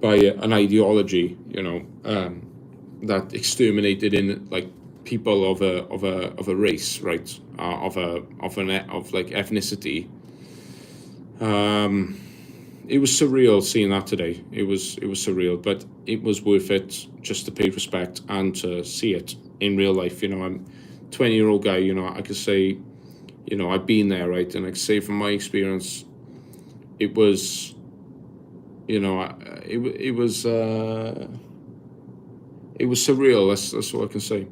by an ideology, that exterminated in like people of a race, right? Of ethnicity. It was surreal seeing that today. It was surreal, but it was worth it just to pay respect and to see it in real life. I'm a 20-year-old guy. I could say, I've been there, right? And I could say from my experience, it was. It was surreal. That's all I can say.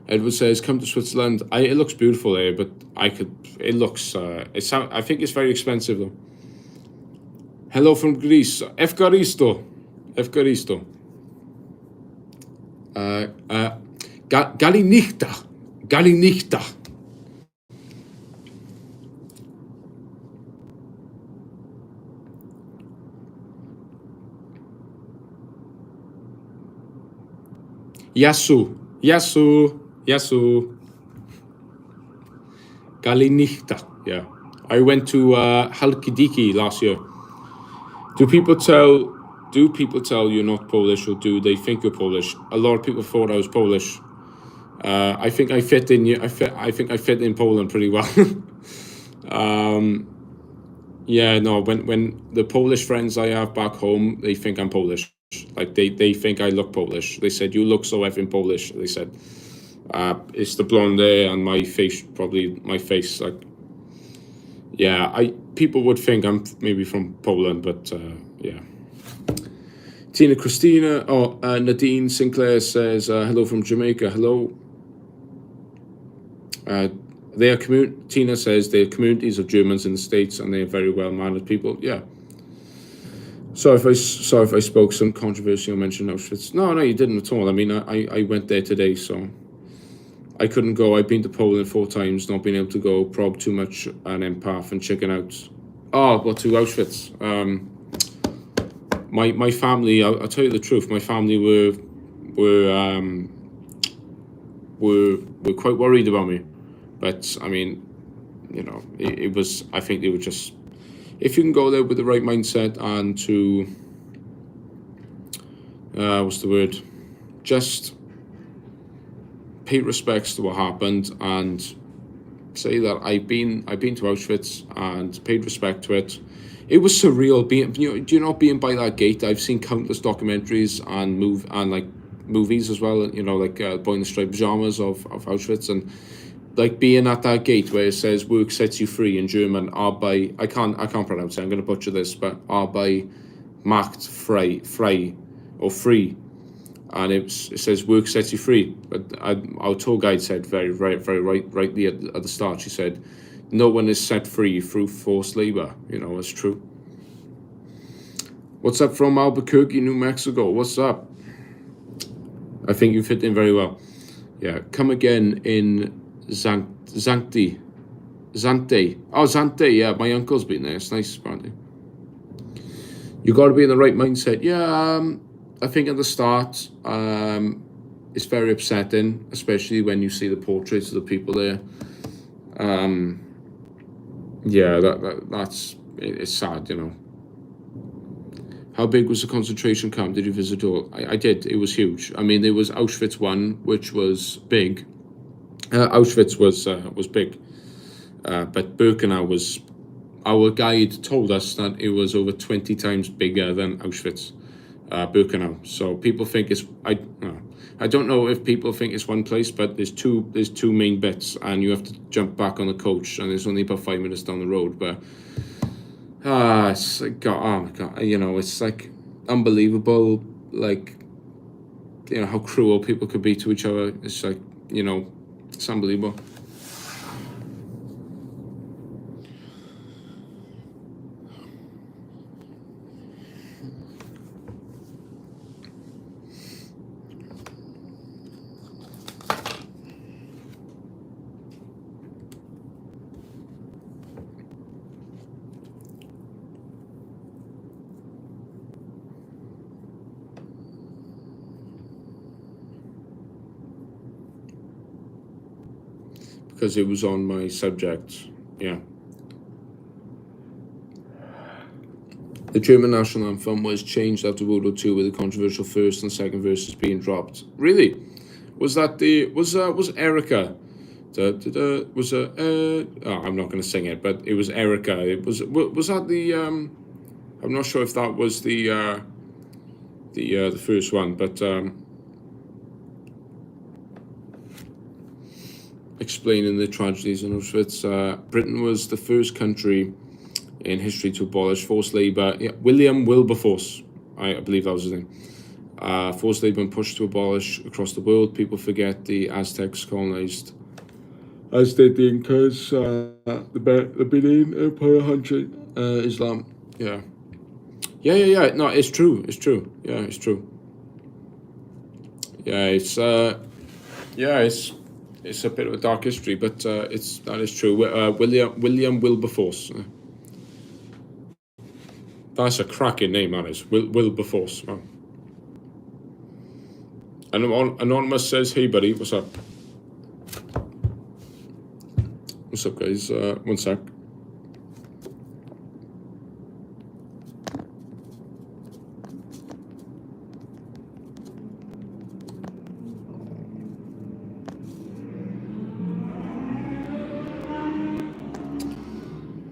Edward says, "Come to Switzerland. It looks beautiful there, but it looks. I think it's very expensive though." Hello from Greece. Efkaristo. Galinichta. Yasu. Galinichta. Yeah. I went to Halkidiki last year. Do people tell you're not Polish, or do they think you're Polish? A lot of people thought I was Polish. I think I fit in. I think I fit in Poland pretty well. Yeah, no. When the Polish friends I have back home, they think I'm Polish. Like they think I look Polish. They said, "You look so effing Polish." They said, "It's the blonde hair and my face, probably my face." Like, yeah, people would think I'm maybe from Poland, but yeah. Tina Christina, Nadine Sinclair says, "Hello from Jamaica." Hello. Tina says they're communities of Germans in the States, and they're very well-mannered people. Yeah. Sorry if I spoke some controversy or mentioned Auschwitz. No, you didn't at all. I mean, I went there today, so I couldn't go. I've been to Poland 4 times, not being able to go, probed too much, an empath and chicken out. Oh, well, to Auschwitz. My family, I'll tell you the truth, my family were quite worried about me. But I mean, it was. I think they were just. If you can go there with the right mindset and to, what's the word? Just pay respects to what happened and say that I've been to Auschwitz and paid respect to it. It was surreal being, being by that gate. I've seen countless documentaries and movies as well. Boy in the striped pajamas of Auschwitz, and like being at that gate where it says "Work sets you free" in German. Arbeit, I can't pronounce it. I'm going to butcher this, but Arbeit macht frei, or free. And it says "Work sets you free." But our tour guide said very rightly at the start. She said, "No one is set free through forced labor." It's true. What's up from Albuquerque, New Mexico? What's up? I think you fit in very well. Yeah, come again in Zante. Oh, Zante. Yeah, my uncle's been there. It's nice, apparently. You got to be in the right mindset. Yeah. I think at the start, it's very upsetting, especially when you see the portraits of the people there. It's sad, How big was the concentration camp? Did you visit all? I did. It was huge. I mean, there was Auschwitz 1, which was big. Auschwitz was big, but Birkenau was. Our guide told us that it was over 20 times bigger than Auschwitz. Birkenau. So people think it's I don't know if people think it's one place, but there's two main bits, and you have to jump back on the coach, and it's only about 5 minutes down the road. But it's like, oh my god, it's like unbelievable, like how cruel people could be to each other. It's like it's unbelievable. Because it was on my subject, yeah. The German national anthem was changed after World War II, with the controversial first and second verses being dropped. Really? Was that was Erica? I'm not going to sing it, but it was Erica. Was that the? I'm not sure if that was the first one, but. Explaining the tragedies in Auschwitz, Britain was the first country in history to abolish forced labor. Yeah, William Wilberforce, I believe that was his name. Forced labor and pushed to abolish across the world. People forget the Aztecs colonized, as did the Incas, the Benin Empire hunting Islam. Yeah. No, it's true. Yeah, it's true. Yeah, it's a bit of a dark history, but that is true. William Wilberforce. That's a cracking name, that is. Wilberforce. Wow. Anonymous says, "Hey, buddy, what's up?" What's up, guys? One sec.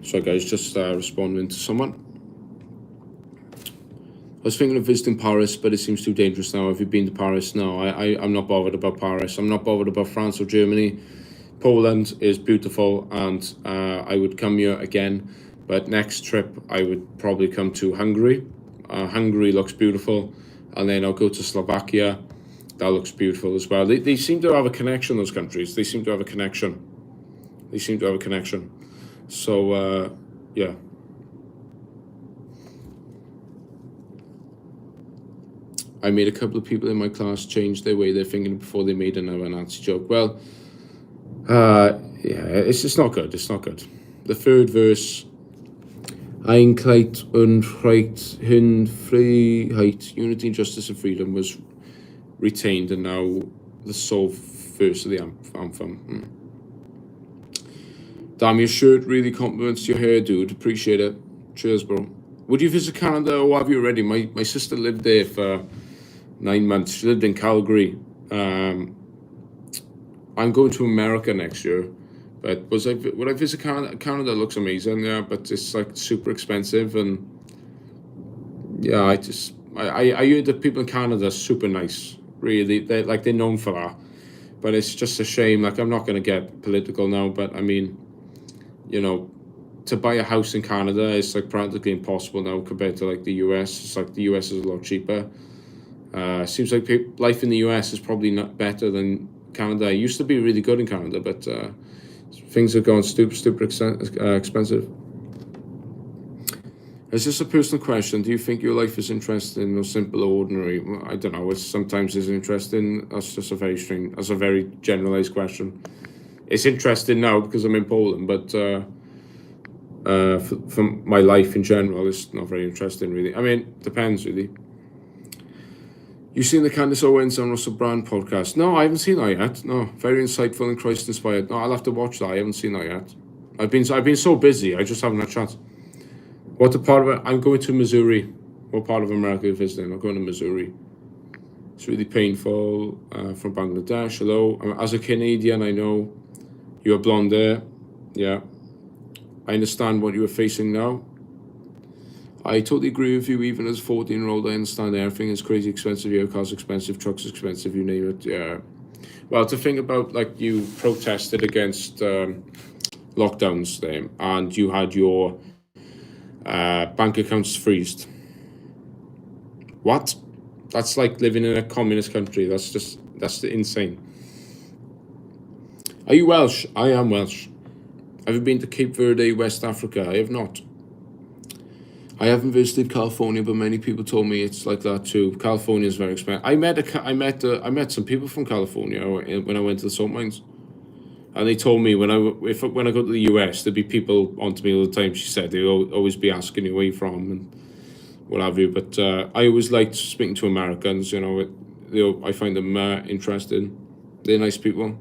So, guys, just responding to someone. I was thinking of visiting Paris, but it seems too dangerous now. Have you been to Paris? No, I'm not bothered about Paris. I'm not bothered about France or Germany. Poland is beautiful, and I would come here again. But next trip, I would probably come to Hungary. Hungary looks beautiful. And then I'll go to Slovakia. That looks beautiful as well. They seem to have a connection, those countries. They seem to have a connection. So, yeah. I made a couple of people in my class change their way they're thinking before they made another Nazi joke. Well, yeah, it's just not good. It's not good. The third verse, Einheit und Recht hin Freiheit, unity, justice, and freedom, was retained, and now the sole verse of the anthem. Damn, your shirt really compliments your hair, dude. Appreciate it. Cheers, bro. Would you visit Canada, or have you already? My sister lived there for 9 months. She lived in Calgary. I'm going to America next year, but would I visit Canada? Canada looks amazing, yeah, but it's like super expensive, and yeah, I heard that people in Canada are super nice. Really, they're known for that. But it's just a shame. Like, I'm not going to get political now, but I mean, you know, to buy a house in Canada is like practically impossible now compared to like the US. It's like the US is a lot cheaper. Seems like life in the US is probably not better than Canada. It used to be really good in Canada, but things have gone super expensive. Is this a personal question? Do you think your life is interesting or simple or ordinary? Well, I don't know. Sometimes it's interesting. That's just a very generalized question. It's interesting now because I'm in Poland, but for my life in general, it's not very interesting, really. I mean, depends, really. You seen the Candace Owens and Russell Brand podcast? No, I haven't seen that yet. No, very insightful and Christ-inspired. No, I'll have to watch that. I haven't seen that yet. I've been so busy. I just haven't had a chance. What part of it? I'm going to Missouri. What part of America are you visiting? I'm going to Missouri. It's really painful. From Bangladesh. Hello. As a Canadian, I know you have blonde hair. Yeah. I understand what you are facing now. I totally agree with you. Even as a 14-year-old, I understand everything is crazy expensive. Your car's expensive, trucks expensive, you name it. Yeah. Well, to think about, like, you protested against lockdowns there, and you had your bank accounts freezed. What? That's like living in a communist country. That's insane. Are you Welsh? I am Welsh. Have you been to Cape Verde, West Africa? I have not. I haven't visited California, but many people told me it's like that too. California is very expensive. I met some people from California when I went to the salt mines, and they told me when I go to the US, there'd be people onto me all the time. She said they'll always be asking you where you're from and what have you. But I always liked speaking to Americans. You know, I find them interesting. They're nice people.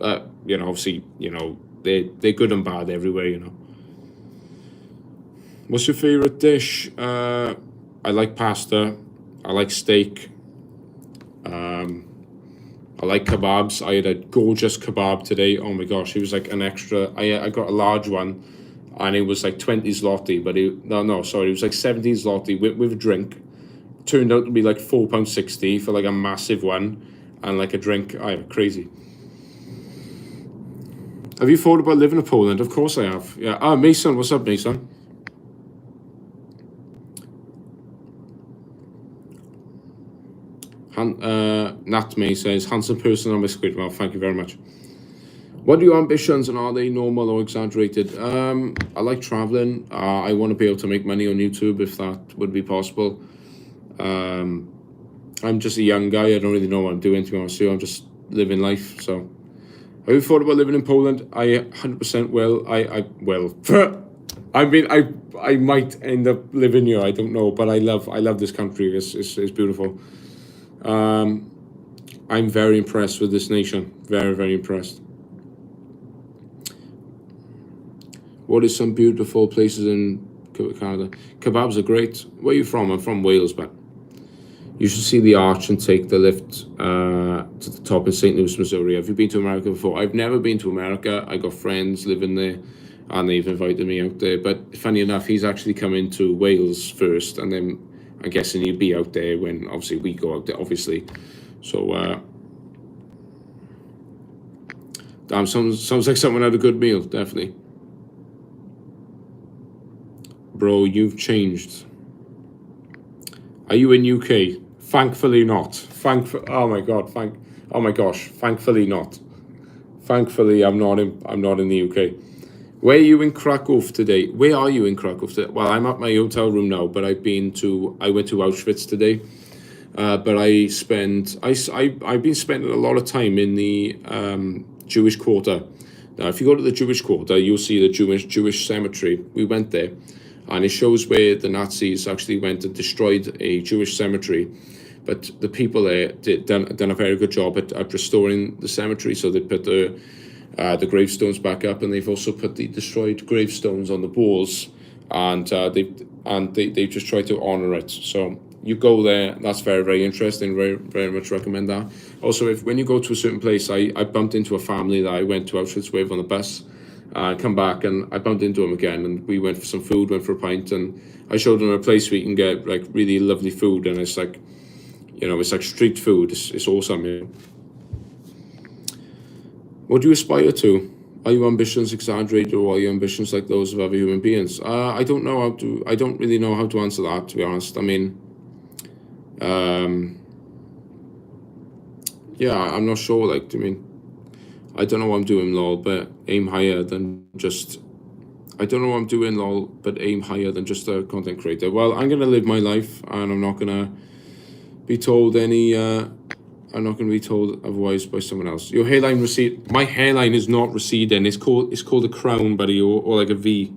You know, obviously, you know, they're good and bad everywhere. You know. What's your favorite dish? I like pasta. I like steak. I like kebabs. I had a gorgeous kebab today. Oh my gosh, it was like an extra. I got a large one, and it was like 20 zloty, but it was like 17 zloty with a drink. Turned out to be like £4.60 for like a massive one, and like a drink. Crazy. Have you thought about living in Poland? Of course I have. Yeah. Mason, what's up, Mason? Nat May says, handsome person on my squid. Well, thank you very much. What are your ambitions, and are they normal or exaggerated? I like traveling. I want to be able to make money on YouTube if that would be possible. I'm just a young guy. I don't really know what I'm doing, to be honest with you. I'm just living life. So, have you thought about living in Poland? I 100% will. I will. I mean, I might end up living here. I don't know, but I love this country. It's beautiful. I'm very impressed with this nation. Very, very impressed. What is some beautiful places in Canada? Kebabs are great. Where are you from? I'm from Wales, but you should see the arch and take the lift to the top in St. Louis, Missouri. Have you been to America before? I've never been to America. I got friends living there, and they've invited me out there. But funny enough, he's actually come into Wales first, and then I'm guessing he'll be out there when obviously we go out there, obviously. So, damn, sounds like someone had a good meal, definitely. Bro, you've changed. Are you in UK? Thankfully not. Oh my gosh. Thankfully not. Thankfully, I'm not in the UK. Where are you in Krakow today? Where are you in Krakow today? Well, I'm at my hotel room now, but I went to Auschwitz today. But I've been spending a lot of time in the Jewish Quarter. Now, if you go to the Jewish Quarter, you'll see the Jewish cemetery. We went there, and it shows where the Nazis actually went and destroyed a Jewish cemetery but the people there done a very good job at restoring the cemetery. So they put the gravestones back up, and they've also put the destroyed gravestones on the walls, and they just try to honor it. So you go there, that's very, very interesting. Very, very much recommend that. Also, when you go to a certain place, I bumped into a family that I went to Auschwitz with on the bus. Come back, and I bumped into them again, and we went for some food, went for a pint, and I showed them a place where you can get like really lovely food, and it's like, it's like street food. It's awesome. What do you aspire to? Are your ambitions exaggerated, or are your ambitions like those of other human beings? I don't really know how to answer that, to be honest. I mean, I'm not sure. Like, I don't know what I'm doing, lol, but aim higher than just... I don't know what I'm doing, lol, but aim higher than just a content creator. Well, I'm going to live my life, and I'm not going to be told I'm not going to be told otherwise by someone else. Your hairline recede... My hairline is not receding. It's called a crown, buddy, or like a V.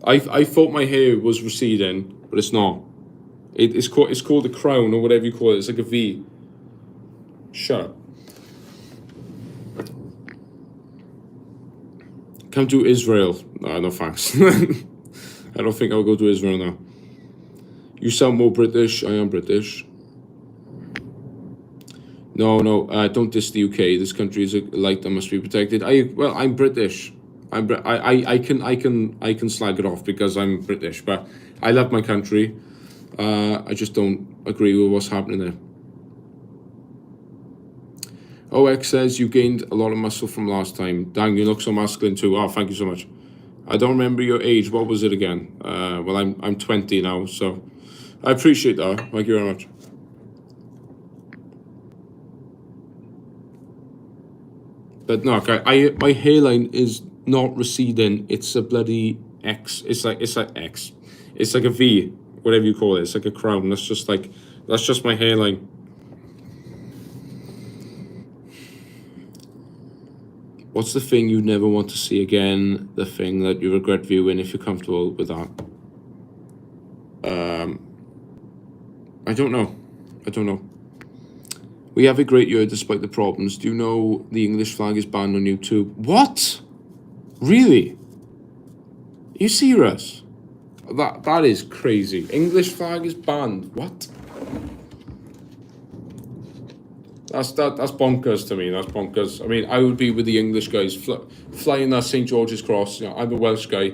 I thought my hair was receding, but it's not. It's called a crown, or whatever you call it. It's like a V. Shut up. Come to Israel. No thanks. I don't think I'll go to Israel now. You sound more British. I am British. No, don't diss the UK. This country is a light that must be protected. I'm British. I can slag it off because I'm British, but I love my country. I just don't agree with what's happening there. OX says you gained a lot of muscle from last time. Dang, you look so masculine too. Oh, thank you so much. I don't remember your age. What was it again? Well, I'm 20 now, so I appreciate that. Thank you very much. But no, my hairline is not receding. It's a bloody X. It's like X. It's like a V, whatever you call it. It's like a crown. That's just my hairline. What's the thing you never want to see again? The thing that you regret viewing if you're comfortable with that? I don't know. We have a great year despite the problems. Do you know the English flag is banned on YouTube? What? Really? Are you serious? That is crazy. English flag is banned. What? That's bonkers to me. That's bonkers. I mean, I would be with the English guys flying that St. George's Cross. I'm a Welsh guy,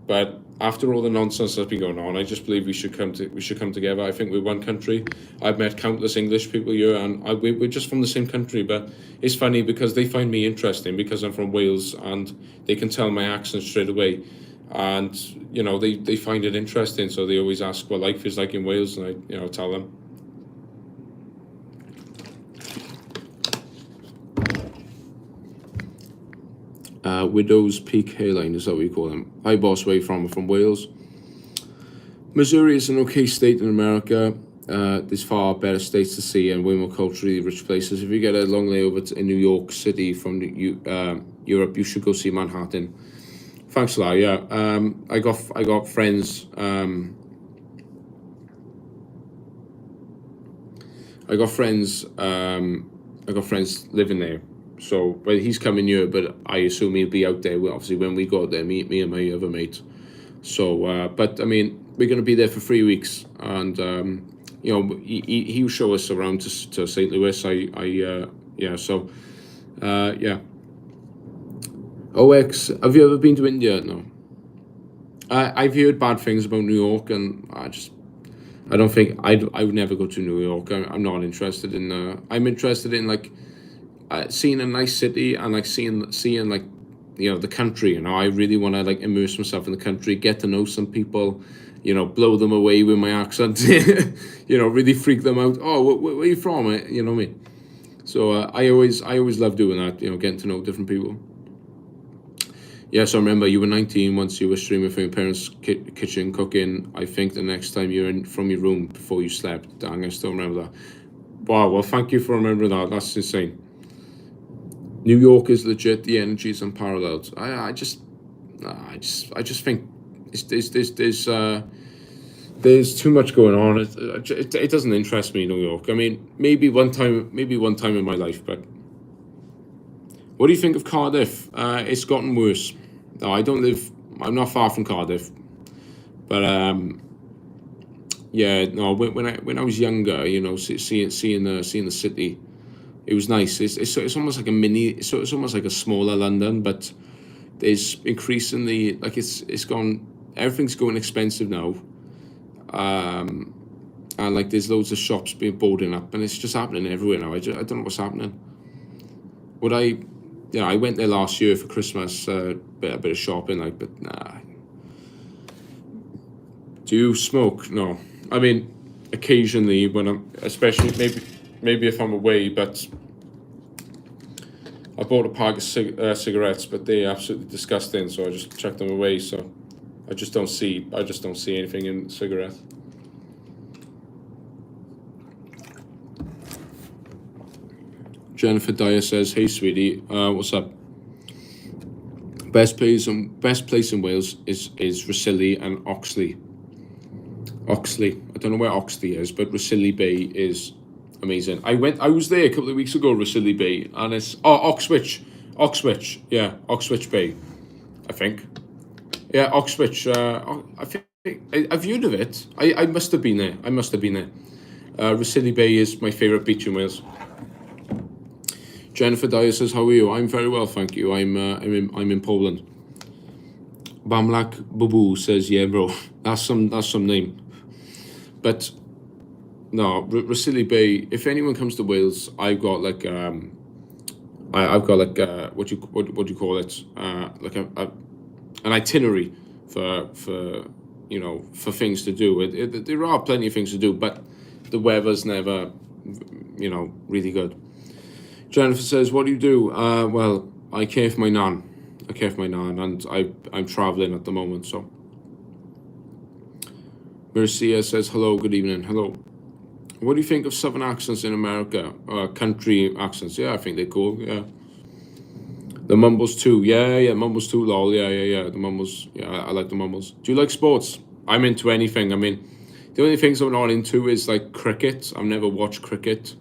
but after all the nonsense that's been going on, I just believe we should come together. I think we're one country. I've met countless English people here, and we're just from the same country. But it's funny because they find me interesting because I'm from Wales, and they can tell my accent straight away, and they find it interesting. So they always ask what life is like in Wales, and I tell them. Widow's Peak hairline, is that what you call them? Hi, boss, where you from? I'm from Wales. Missouri is an okay state in America. There's far better states to see and way more culturally rich places. If you get a long layover in New York City from Europe, you should go see Manhattan. Thanks a lot. Yeah, I got friends. I got friends living there. So, well, he's coming here, but I assume he'll be out there. Obviously, when we go there, me and my other mate. So, but I mean, we're going to be there for 3 weeks, and he'll show us around to St. Louis. Yeah. So, yeah. OX, have you ever been to India? No. I've heard bad things about New York, and I don't think I would never go to New York. I'm not interested in. I'm interested in like. Seeing a nice city and like seeing like the country. I really want to like immerse myself in the country, get to know some people, blow them away with my accent, really freak them out. Oh, where are you from? You know what I mean? So I always love doing that. Getting to know different people. Yeah, so I remember you were 19 once you were streaming from your parents' kitchen cooking. I think the next time you're in from your room before you slept. Dang, I still remember that. Wow, well, thank you for remembering that. That's insane. New York is legit. The energy is unparalleled. I just think there's there's too much going on. It doesn't interest me, New York. I mean, maybe one time in my life. But what do you think of Cardiff? It's gotten worse. No, I'm not far from Cardiff, but yeah, no. When I was younger, you know, seeing the city, it was nice. It's almost like a mini. It's almost like a smaller London, but there's increasingly like it's gone. Everything's going expensive now. And like there's loads of shops being boarding up, and it's just happening everywhere now. I don't know what's happening. I went there last year for Christmas, a bit of shopping, like, but nah. Do you smoke? No. I mean, occasionally when especially maybe if I'm away, but I bought a pack of cigarettes, but they're absolutely disgusting, so I just chucked them away. So I just don't see anything in cigarettes. Jennifer Dyer says, "Hey sweetie, what's up? Best place in Wales is Rhossili and Oxley. Oxley, I don't know where Oxley is, but Rhossili Bay is amazing. I was there a couple of weeks ago, Rhossili Bay, and it's Oxwich, yeah, Oxwich Bay, I think. Yeah, Oxwich. I think I've heard of it. I must have been there. Rhossili Bay is my favourite beach in Wales." Jennifer Dyer says, "How are you?" I'm very well, thank you. I'm in Poland. Bamlak Bubu says, "Yeah, bro, that's some name." But no, Rhossili Bay. If anyone comes to Wales, I've got like what do you call it? Like an itinerary for things to do. There are plenty of things to do, but the weather's never, really good. Jennifer says, "What do you do?" Well, I care for my nan. And I'm traveling at the moment. So, Mercia says, "Hello, good evening." Hello. What do you think of Southern accents in America? Country accents? Yeah, I think they're cool. Yeah. The mumbles too. Yeah. Mumbles too. Lol. Yeah. The mumbles. Yeah, I like the mumbles. Do you like sports? I'm into anything. I mean, the only things I'm not into is like cricket. I've never watched cricket.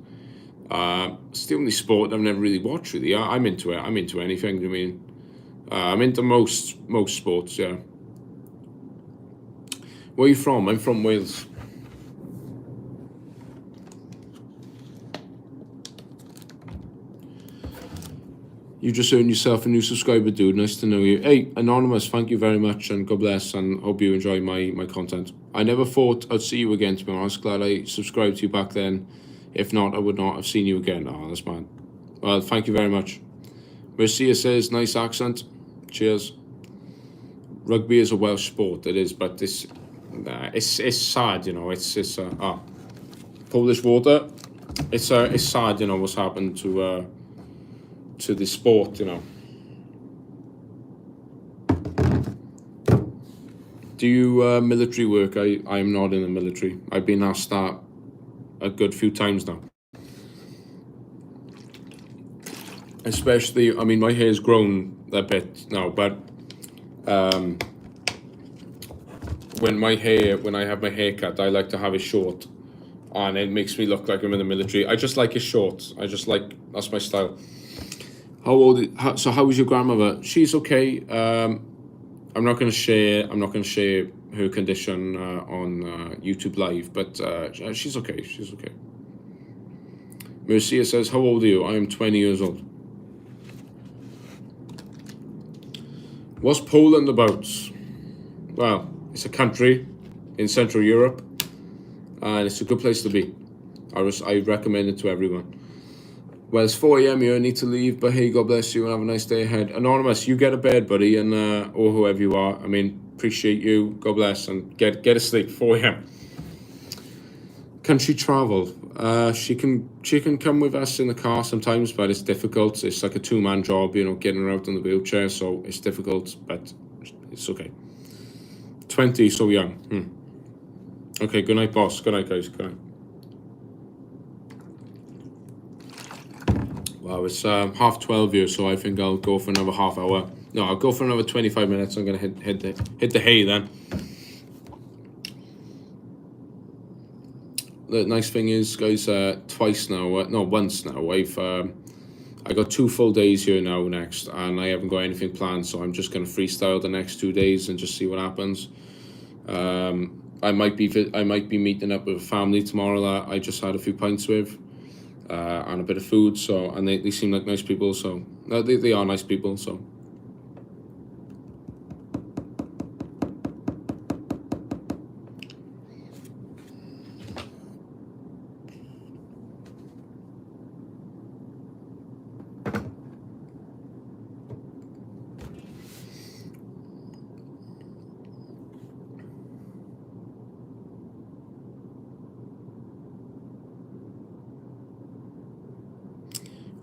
It's the only sport I've never really watched. Really, I'm into it. I'm into anything. I mean, I'm into most sports. Yeah. Where are you from? I'm from Wales. You just earned yourself a new subscriber, dude. Nice to know you. Hey, Anonymous, thank you very much, and God bless, and hope you enjoy my content. I never thought I'd see you again, to be honest. Glad I subscribed to you back then. If not, I would not have seen you again. Oh, that's mad. Well, thank you very much. Mercia says, "Nice accent." Cheers. Rugby is a Welsh sport, it is, but it's sad, It's Polish water. It's sad, what's happened to the sport, Do you military work? I'm not in the military. I've been asked that a good few times now. Especially, I mean, my hair's grown a bit now, but when I have my hair cut, I like to have it short, and it makes me look like I'm in the military. I just like it short. That's my style. How was your grandmother? She's okay. I'm not going to share her condition on YouTube Live, but she's okay. Mercia says, "How old are you?" I am 20 years old. What's Poland about? Well, it's a country in Central Europe, and it's a good place to be. I recommend it to everyone. Well, it's 4 a.m. here. I need to leave, but hey, God bless you and have a nice day ahead. Anonymous, you get to bed, buddy, and or whoever you are. I mean, appreciate you. God bless, and get to sleep. 4 a.m. Can she travel? She can come with us in the car sometimes, but it's difficult. It's like a two-man job, getting her out in the wheelchair, so it's difficult, but it's okay. 20, so young. Okay, good night, boss. Good night, guys. Good night. Well, it's 12:30 here, so I think I'll go for another half hour. No, I'll go for another 25 minutes. I'm gonna hit the hay then. the nice thing is, guys, twice now, no, once now, I got 2 full days here now next, and I haven't got anything planned, so I'm just going to freestyle the next 2 days and just see what happens. I might be meeting up with a family tomorrow that I just had a few pints with, and a bit of food. So, and they seem like nice people. So they are nice people. So.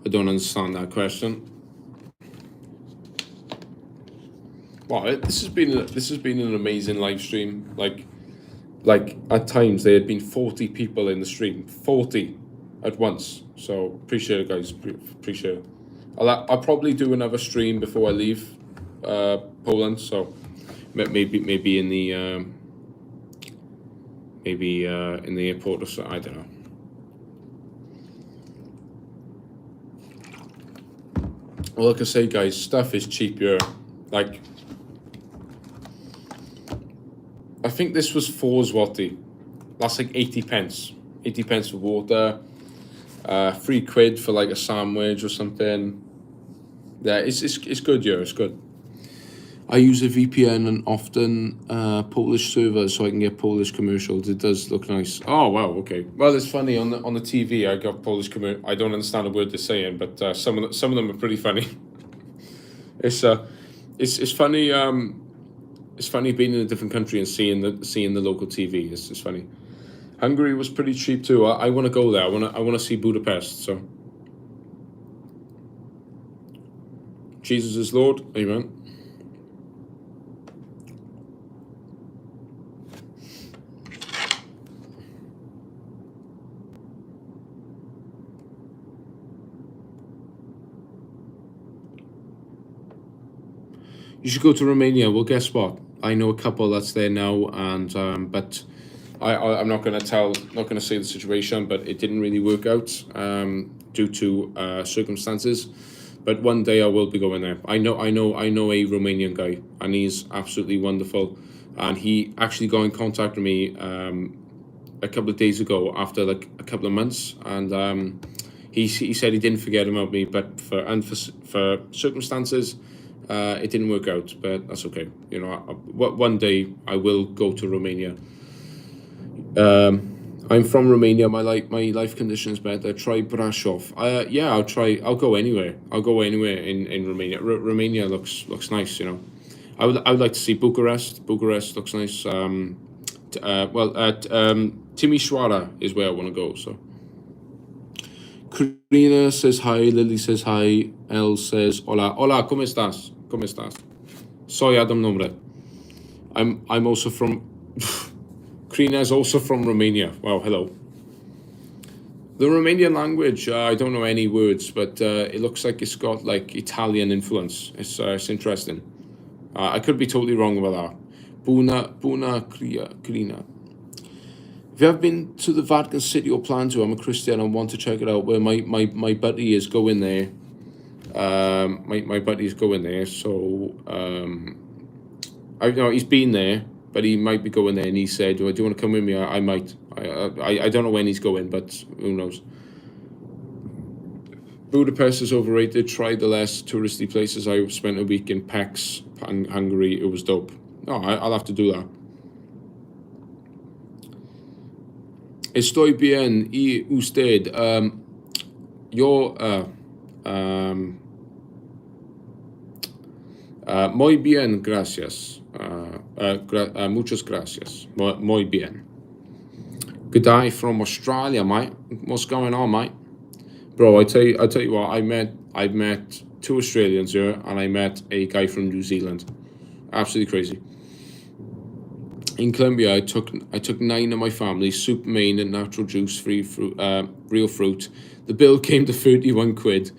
I don't understand that question. Well, this has been an amazing live stream. Like at times there had been 40 people in the stream, 40 at once. So appreciate it, guys. Appreciate it. I'll probably do another stream before I leave Poland. So maybe in the in the airport or so. I don't know. Well, like I say, guys, stuff is cheap here. Like, I think this was 4 zloty. That's like 80 pence. 80 pence for water. 3 quid for like a sandwich or something. Yeah, it's good here. It's good. I use a VPN and often Polish servers so I can get Polish commercials. It does look nice. Oh wow, okay. Well, it's funny on the TV. I got Polish commercials. I don't understand a word they're saying, but some of them are pretty funny. It's funny. It's funny being in a different country and seeing the local TV. It's funny. Hungary was pretty cheap too. I want to go there. I want to see Budapest. So Jesus is Lord. Amen. You should go to Romania. Well, guess what? I know a couple that's there now, and but I'm not going to say the situation, but it didn't really work out due to circumstances. But one day I will be going there. I know a Romanian guy, and he's absolutely wonderful. And he actually got in contact with me a couple of days ago after like a couple of months, and he said he didn't forget about me, but for circumstances. It didn't work out, but that's okay. You know, one day I will go to Romania. I'm from Romania. My life conditions better. Try Brasov. Yeah, I'll go anywhere. I'll go anywhere in Romania. Romania looks nice. You know, I would like to see Bucharest. Bucharest looks nice. Timișoara is where I want to go. So. Karina says hi. Lily says hi. Elle says hola. Hola, ¿cómo estás? ¿Cómo estás? Soy Adam Nombre. I'm also from. Karina is also from Romania. Wow, hello. The Romanian language, I don't know any words, but it looks like it's got like Italian influence. It's interesting. I could be totally wrong about that. Buna Karina. If you have been to the Vatican City or plan to, I'm a Christian and want to check it out. Where my buddy is going there. My buddy's going there, so I know he's been there, but he might be going there. And he said, "Do you want to come with me?" I might. I don't know when he's going, but who knows? Budapest is overrated. Try the less touristy places. I spent a week in Pax, Hungary. It was dope. Oh, I'll have to do that. Estoy bien y usted. Muy bien, gracias. Muchas gracias. Muy bien. Good day from Australia, mate. What's going on, mate? Bro, I tell you what. I've met 2 Australians here, and I met a guy from New Zealand. Absolutely crazy. In Colombia, I took 9 of my family, soup, main, and natural juice, free fruit, real fruit. The bill came to 31 quid.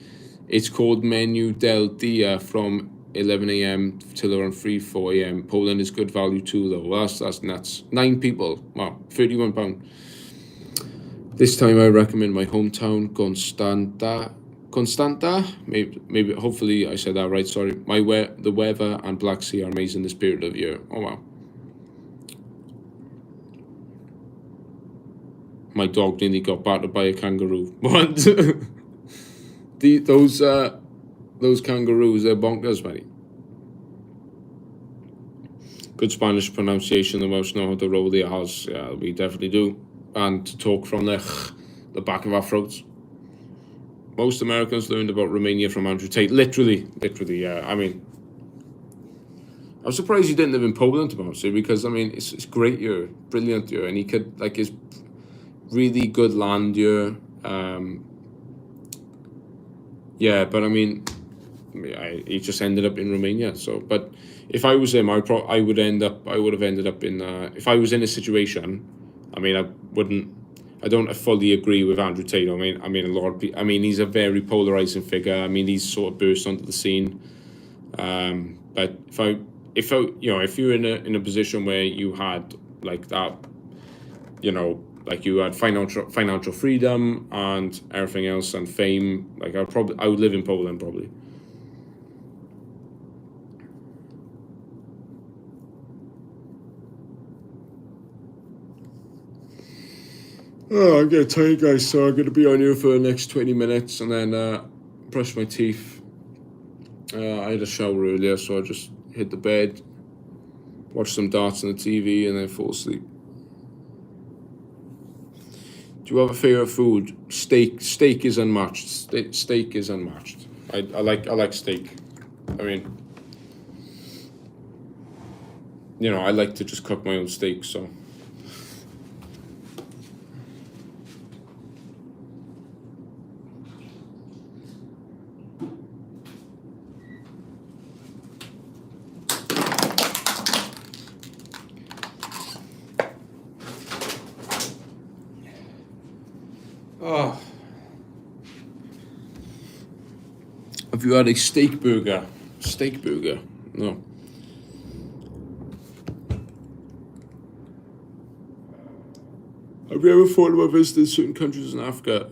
It's called Menu del Dia from 11 a.m. till around 4 a.m. Poland is good value too, though. Well, that's nuts. 9 people. Wow, £31. This time I recommend my hometown, Constanta. Maybe, hopefully I said that right. Sorry. The weather and Black Sea are amazing this period of year. Oh wow. My dog nearly got battered by a kangaroo. What? Those kangaroos, they're bonkers, buddy. Good Spanish pronunciation. The Welsh know how to roll their R's. Yeah, we definitely do. And to talk from the back of our throats. Most Americans learned about Romania from Andrew Tate. Literally, yeah. I mean, I'm surprised you didn't live in Poland, to be honest, because I mean, it's great here, brilliant here, and he could like his really good land here. Yeah, but I mean, he just ended up in Romania. So, but if I was him, I would have ended up in. If I was in a situation, I mean, I don't fully agree with Andrew Tate. I mean, a lot of people. I mean, he's a very polarizing figure. I mean, he's sort of burst onto the scene. But if you're in a position where you had like that, like you had financial freedom and everything else and fame, like I would live in Poland probably. Oh, I'm getting tired, guys, so I'm going to be on here for the next 20 minutes and then brush my teeth. I had a shower earlier, so I just hit the bed, watch some darts on the TV, and then fall asleep. Do you have a favorite food? Steak is unmatched. Steak is unmatched. I like steak. I mean, I like to just cook my own steak, so. Oh. Have you had a steak burger? Steak burger? No. Have you ever thought about visiting certain countries in Africa?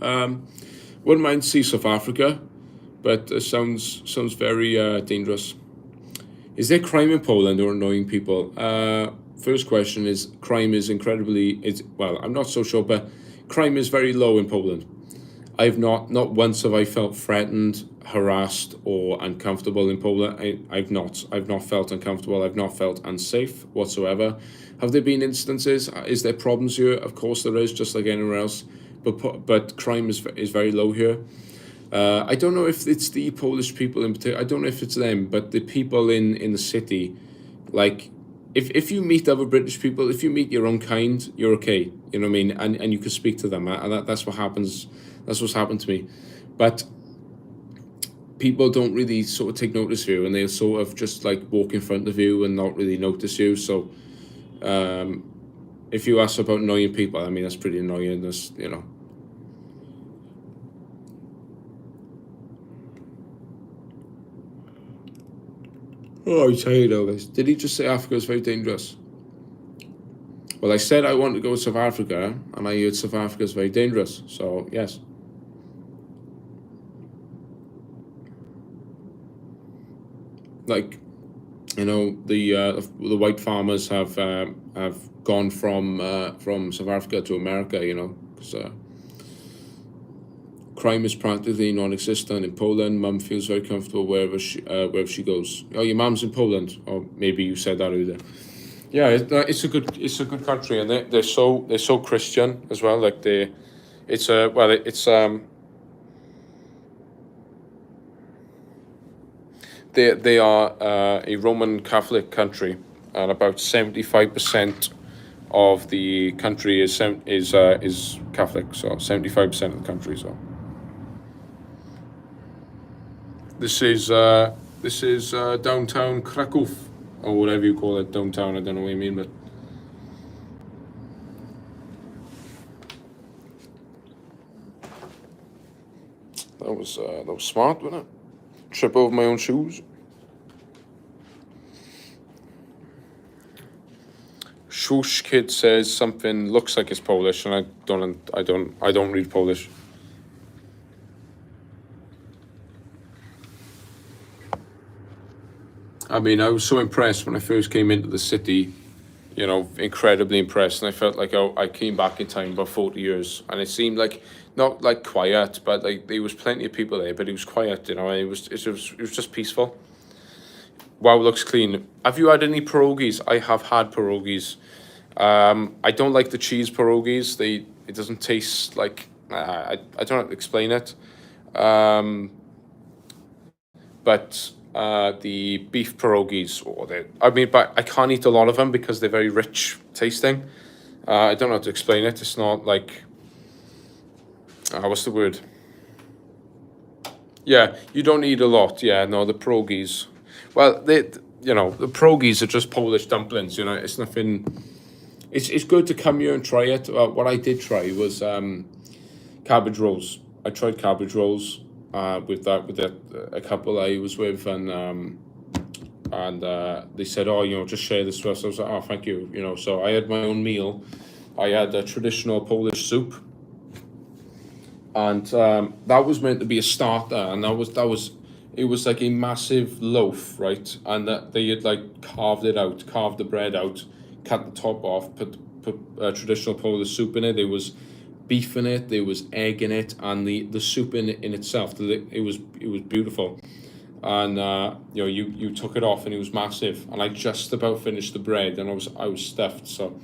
Wouldn't mind to see South Africa, but it sounds very dangerous. Is there crime in Poland or annoying people? First question is, crime is well, I'm not so sure, but crime is very low in Poland. I've not once have I felt threatened, harassed, or uncomfortable in Poland. I've not felt uncomfortable. I've not felt unsafe whatsoever. Have there been instances? Is there problems here? Of course there is, just like anywhere else. But crime is very low here. I don't know if it's the Polish people in particular. I don't know if it's them, but the people in the city, like, if you meet other British people, if you meet your own kind, you're okay. You know what I mean? And you can speak to them. And that's what happens. That's what's happened to me. But people don't really sort of take notice of you, and they'll sort of just like walk in front of you and not really notice you. So if you ask about annoying people, I mean, that's pretty annoying. That's, Oh, I tell you though, guys. Did he just say Africa is very dangerous? Well, I said I want to go to South Africa, and I heard South Africa is very dangerous. So yes. Like, the white farmers have gone from South Africa to America. Because crime is practically non-existent in Poland. Mum feels very comfortable wherever she goes. Oh, your mum's in Poland, or maybe you said that earlier. Yeah, it's a good country, and they're so Christian as well. Like they are a Roman Catholic country, and about 75% of the country is Catholic. So 75% of the country. So this is downtown Krakow, or whatever you call it, downtown. I don't know what you mean, but. That was smart, wasn't it? Trip over my own shoes. Swoosh Kid says something looks like it's Polish, and I don't read Polish. I mean, I was so impressed when I first came into the city, incredibly impressed. And I felt like I came back in time about 40 years. And it seemed like, not like quiet, but like there was plenty of people there, but it was quiet, and it was just peaceful. Wow, looks clean. Have you had any pierogies? I have had pierogies. I don't like the cheese pierogies. It doesn't taste like, I don't know how to explain it. But the beef pierogies, but I can't eat a lot of them because they're very rich tasting. I don't know how to explain it. It's not like, what's the word? Yeah, you don't eat a lot. Yeah, no, the pierogies. Well, the pierogies are just Polish dumplings. It's nothing. It's good to come here and try it. What I did try was cabbage rolls. I tried cabbage rolls with a couple I was with, and they said, oh, just share this with us. I was like, oh, thank you. So I had my own meal. I had a traditional Polish soup, and that was meant to be a starter, and it was like a massive loaf, right? And that they had like carved the bread out, cut the top off, put traditional Polish soup in it. There was beef in it, there was egg in it, and the soup in itself. It was beautiful, and you took it off, and it was massive. And I just about finished the bread, and I was stuffed. So,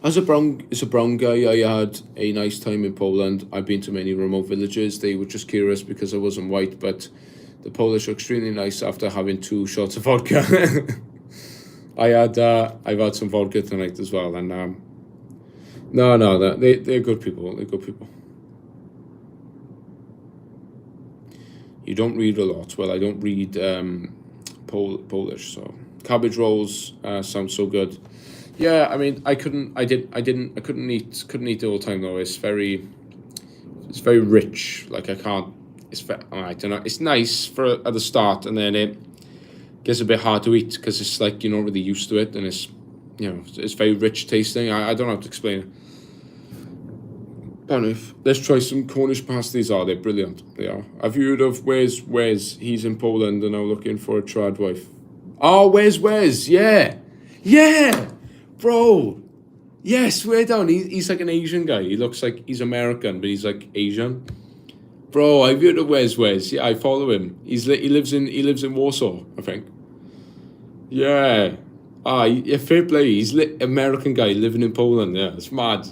as a brown guy, I had a nice time in Poland. I've been to many remote villages. They were just curious because I wasn't white, but the Polish are extremely nice after having 2 shots of vodka. I've had some vodka tonight as well, and they're good people. They're good people. You don't read a lot. Well, I don't read Polish, so cabbage rolls sound so good. Yeah, I mean, I couldn't eat it all the time though. It's very rich. Like I don't know. It's nice at the start, and then it gets a bit hard to eat because it's like you're not really used to it, and it's very rich tasting. I don't know how to explain it. Let's try some Cornish pasties. They're brilliant. They are. Have you heard of Wes? He's in Poland and now looking for a trad wife. Oh, Wes? Yeah, bro. Yeah, swear down. He's like an Asian guy. He looks like he's American, but he's like Asian. Bro, I've heard of Wes. Yeah, I follow him. He lives in Warsaw, I think. Yeah. Yeah, fair play. He's American guy living in Poland. Yeah, it's mad.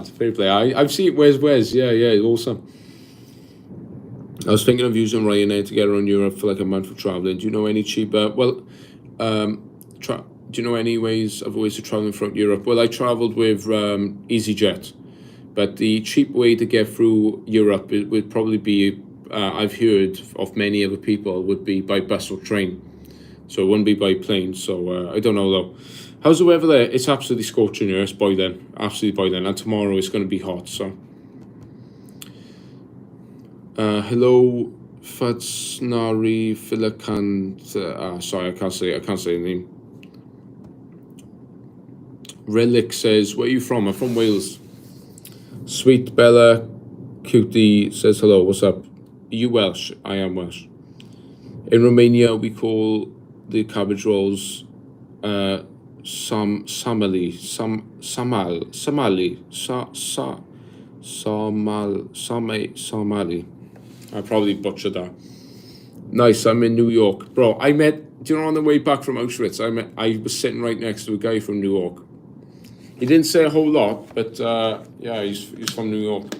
Fair play. I've seen Wes. Yeah, awesome. I was thinking of using Ryanair to get around Europe for like a month of traveling. Do you know any cheaper? Well, do you know any ways of traveling from Europe? Well, I traveled with EasyJet, but the cheap way to get through Europe would probably be, I've heard of many other people, would be by bus or train. So it wouldn't be by plane. So I don't know though. How's the weather there? It's absolutely scorching here. It's boiling, absolutely boiling. And tomorrow it's going to be hot. So hello, Fatsnari Filakant. Sorry, I can't say the name. Relic says, where are you from? I'm from Wales. Sweet Bella Cutie says hello. What's up? Are you Welsh? I am Welsh. In Romania, we call the cabbage rolls samali. I probably butchered that. Nice. I'm in New York, bro. On the way back from Auschwitz, I was sitting right next to a guy from New York. He didn't say a whole lot, but yeah, he's from New York.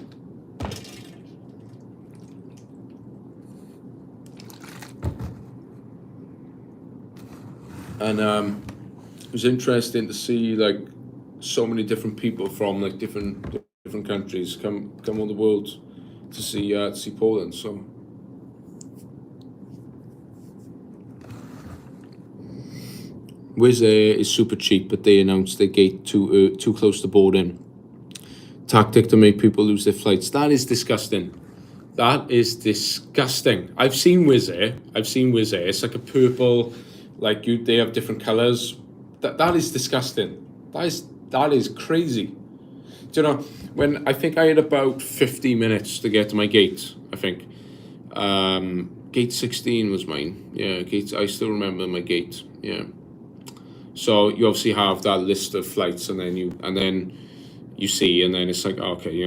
And it was interesting to see like so many different people from like different countries come all the world to see Poland. So Wizz Air is super cheap, but they announced their gate too close to boarding. Tactic to make people lose their flights. That is disgusting. I've seen Wizz Air. It's like a purple Like they have different colors. That is disgusting. That is crazy. Do you know, when I think I had about 50 minutes to get to my gate, I think. Gate 16 was mine. Yeah, I still remember my gate. Yeah. So you obviously have that list of flights, and then you see, and then it's like, okay,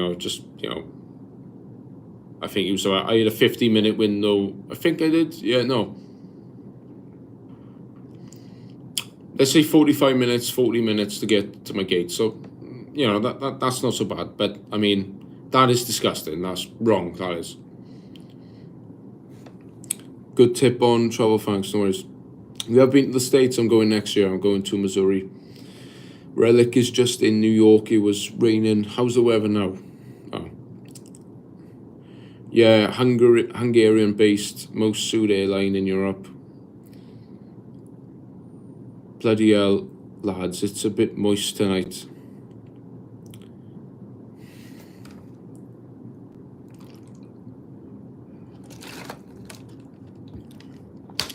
I think it was I had a 50-minute window. I think I did. Yeah, no. Let's say 45 minutes, 40 minutes to get to my gate. So, that's not so bad. But I mean, that is disgusting. That's wrong. That is. Good tip on travel, thanks. No worries. We have been to the States. I'm going next year. I'm going to Missouri. Relic is just in New York. It was raining. How's the weather now? Oh. Yeah, Hungarian-based, most sued airline in Europe. Bloody hell, lads, it's a bit moist tonight.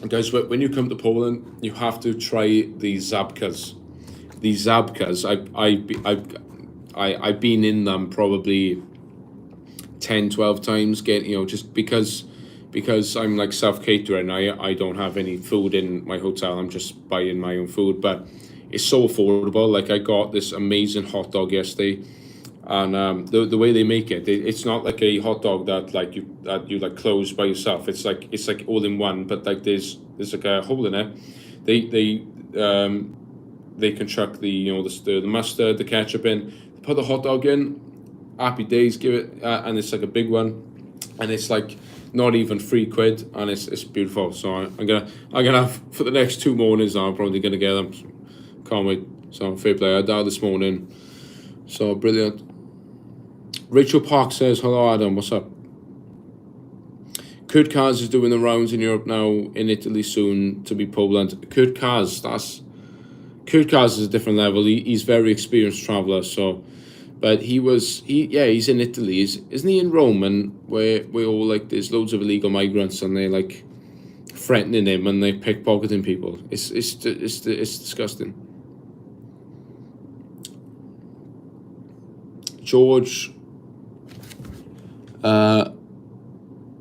And guys, when you come to Poland, you have to try these zabkas. These zabkas, I've been in them probably 10, 12 times, just because I'm like self-catering. I don't have any food in my hotel. I'm just buying my own food, but it's so affordable. Like, I got this amazing hot dog yesterday, and the way they make it, it's not like a hot dog that you like close by yourself. It's like all in one, but like there's like a hole in it. They can chuck the mustard, the ketchup in, put the hot dog in. Happy days, give it, and it's like a big one, and it's like not even £3, and it's beautiful. So I'm gonna have for the next 2 mornings. I'm probably gonna get them. Can't wait. So fair play. I dialed this morning. So brilliant. Rachel Park says, hello Adam, what's up? Kurt Kaz is doing the rounds in Europe now, in Italy soon, to be Poland. Kurt Kaz is a different level. He's very experienced traveller, so. But he's in Italy. Isn't he in Rome? And where all like there's loads of illegal migrants, and they like threatening him, and they pickpocketing people. It's disgusting. George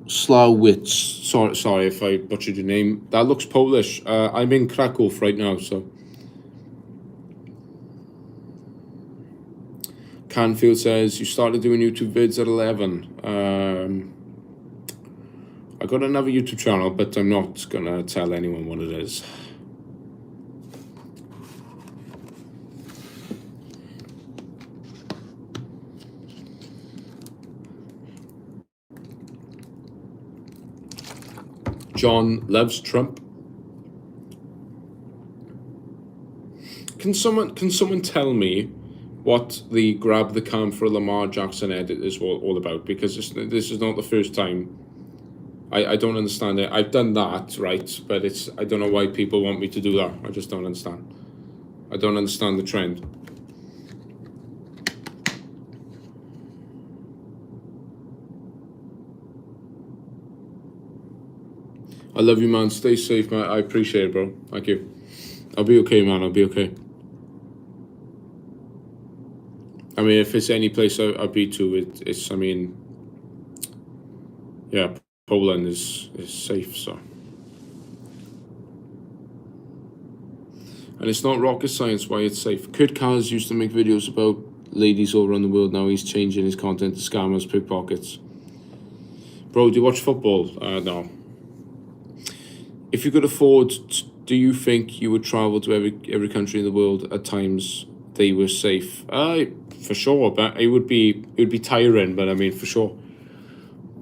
Slawicz. Sorry if I butchered your name. That looks Polish. I'm in Krakow right now, so. Canfield says, you started doing YouTube vids at 11. I got another YouTube channel, but I'm not going to tell anyone what it is. John loves Trump. Can someone tell me what the grab the cam for a Lamar Jackson edit is all about? Because this is not the first time. I don't understand it. I've done that, right? But I don't know why people want me to do that. I just don't understand. I don't understand the trend. I love you, man. Stay safe, man. I appreciate it, bro. Thank you. I'll be okay, man. I'll be okay. I mean, if it's any place I've been to, it's. I mean, yeah, Poland is safe, so. And it's not rocket science why it's safe. Kurt Kaz used to make videos about ladies all around the world. Now he's changing his content to scammers, pickpockets. Bro, do you watch football? No. If you could afford, do you think you would travel to every country in the world at times they were safe? For sure, but it would be tiring, but I mean, for sure.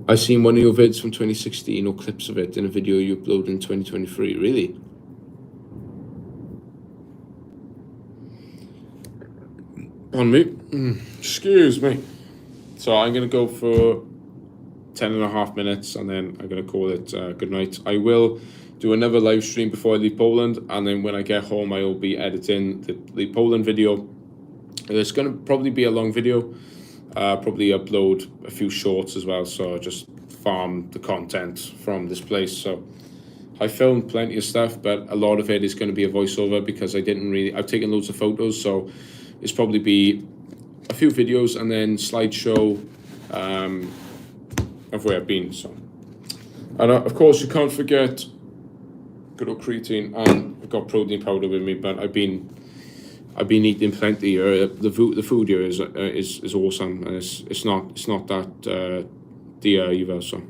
I seen one of your vids from 2016 or clips of it in a video you uploaded in 2023. Really? On me? Excuse me. So I'm going to go for 10.5 minutes, and then I'm going to call it good night. I will do another live stream before I leave Poland, and then when I get home, I will be editing the Poland video. It's going to probably be a long video. Probably upload a few shorts as well, so just farm the content from this place. So I filmed plenty of stuff, but a lot of it is going to be a voiceover because I've taken loads of photos, so it's probably be a few videos and then slideshow of where I've been. So, and of course you can't forget good old creatine, and I've got protein powder with me, but I've been eating plenty. The food here is awesome, and it's not that dear either. So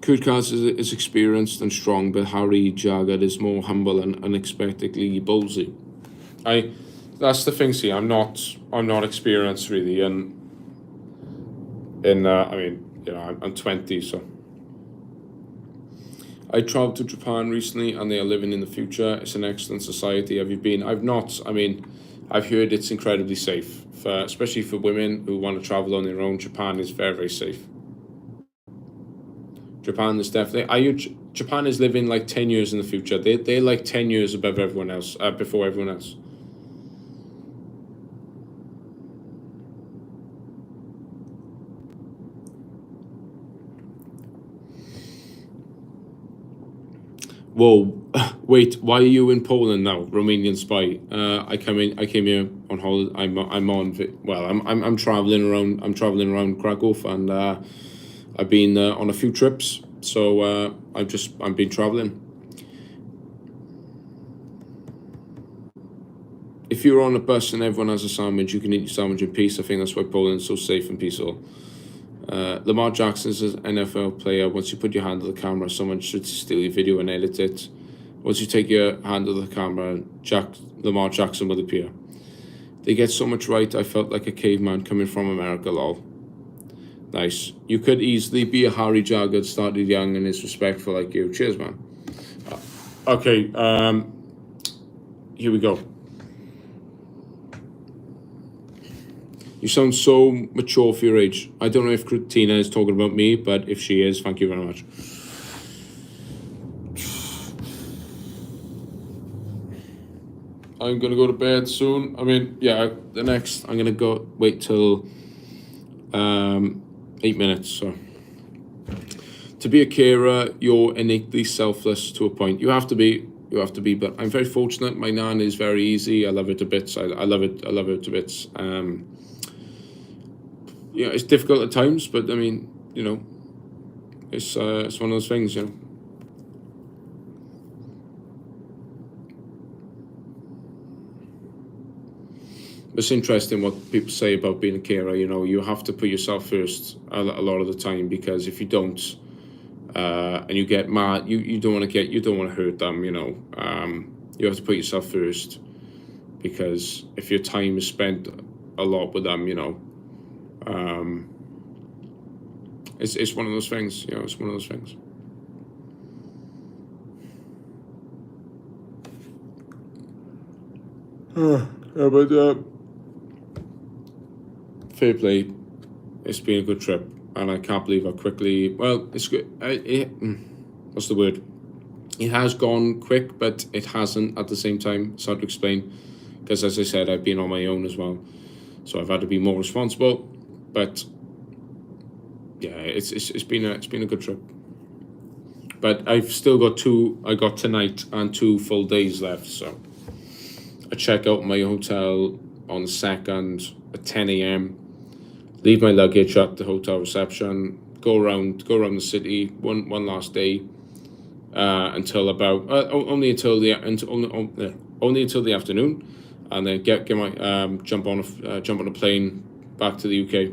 Kurtkas is experienced and strong, but Harry Jagged is more humble and unexpectedly ballsy. That's the thing. See, I'm not experienced really, and I mean, you know, I'm 20, so. I traveled to Japan recently, and they are living in the future. It's an excellent society. Have you been? I've not. I mean, I've heard it's incredibly safe, especially for women who want to travel on their own. Japan is very, very safe. Japan is definitely. Japan is living like 10 years in the future. They're like 10 years above everyone else, before everyone else. Whoa, wait, why are you in Poland now, Romanian spy? I came here on holiday. I'm traveling around Krakow, and I've been on a few trips, so I've been traveling. If you're on a bus and everyone has a sandwich, you can eat your sandwich in peace. I think that's why Poland's so safe and peaceful. Lamar Jackson is an NFL player. Once you put your hand on the camera, someone should steal your video and edit it. Once you take your hand on the camera, Lamar Jackson will appear. They get so much right, I felt like a caveman coming from America, lol. Nice. You could easily be a Harry Jagged, started young and is respectful like you. Cheers, man. Okay, here we go. You sound so mature for your age. I don't know if Tina is talking about me, but if she is, thank you very much. I'm gonna go to bed soon. I mean, yeah, I'm gonna go wait till 8 minutes. So, to be a carer, you're innately selfless to a point. You have to be, but I'm very fortunate. My nan is very easy. I love her to bits. I love her to bits. You know, it's difficult at times, but I mean, you know, it's one of those things, you know. It's interesting what people say about being a carer. You know, you have to put yourself first a lot of the time, because if you don't, and you get mad, you don't want to hurt them. You know, you have to put yourself first, because if your time is spent a lot with them, you know. It's one of those things, you know. It's one of those things. Yeah, but fair play. It's been a good trip, and I can't believe how quickly. Well, it's good. What's the word? It has gone quick, but it hasn't at the same time. It's hard to explain, because as I said, I've been on my own as well, so I've had to be more responsible. But yeah, it's been a good trip. But I've still got I got tonight and 2 full days left. So I check out my hotel on the 2nd at 10 a.m. Leave my luggage at the hotel reception. Go around the city one last day until about only until the afternoon, and then get my jump on a plane back to the UK.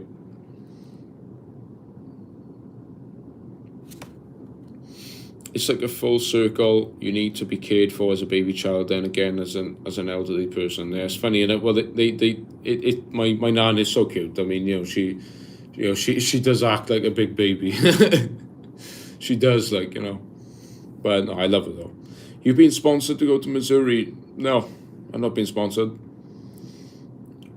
It's like a full circle. You need to be cared for as a baby child, then again as an elderly person. Yeah, it's funny, and well, my nan is so cute. I mean, you know, she does act like a big baby. She does, like, you know. But no, I love her though. You've been sponsored to go to Missouri? No, I'm not being sponsored.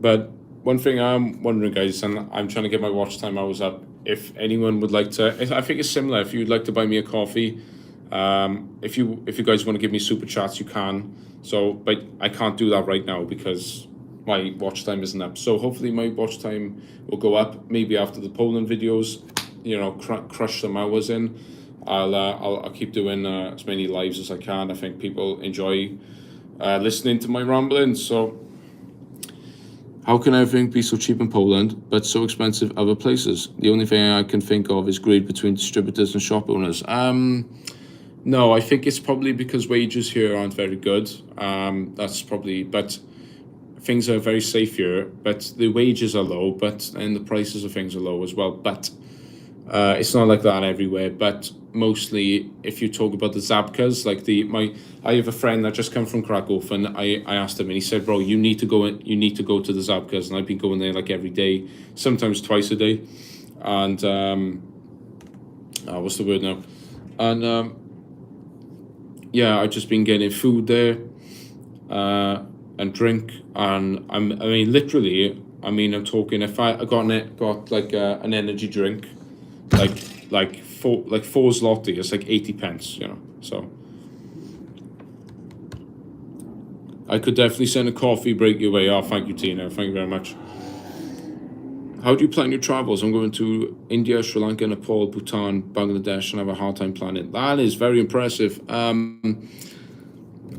But one thing I'm wondering, guys, and I'm trying to get my watch time hours up. If anyone would like to, I think it's similar. If you'd like to buy me a coffee, if you guys want to give me super chats, you can. So, but I can't do that right now because my watch time isn't up. So hopefully my watch time will go up maybe after the Poland videos. crush some hours in. I'll keep doing as many lives as I can. I think people enjoy listening to my ramblings. So, how can everything be so cheap in Poland but so expensive other places? The only thing I can think of is greed between distributors and shop owners. No, I think it's probably because wages here aren't very good. That's probably, but things are very safe here, but the wages are low, and the prices of things are low as well. But it's not like that everywhere. But mostly, if you talk about the Zabkas, I have a friend that just come from Krakow, and I asked him, and he said, "Bro, you need to go to the Zabkas," and I've been going there like every day, sometimes twice a day, and what's the word now? And yeah, I've just been getting food there, and drink, and I'm talking, if I got like an energy drink, like four zloty, it's like 80 pence, so I could definitely send a coffee break your way. Oh, thank you, Tina, thank you very much. How do you plan your travels? I'm going to India, Sri Lanka, Nepal, Bhutan, Bangladesh, and I have a hard time planning. That is very impressive.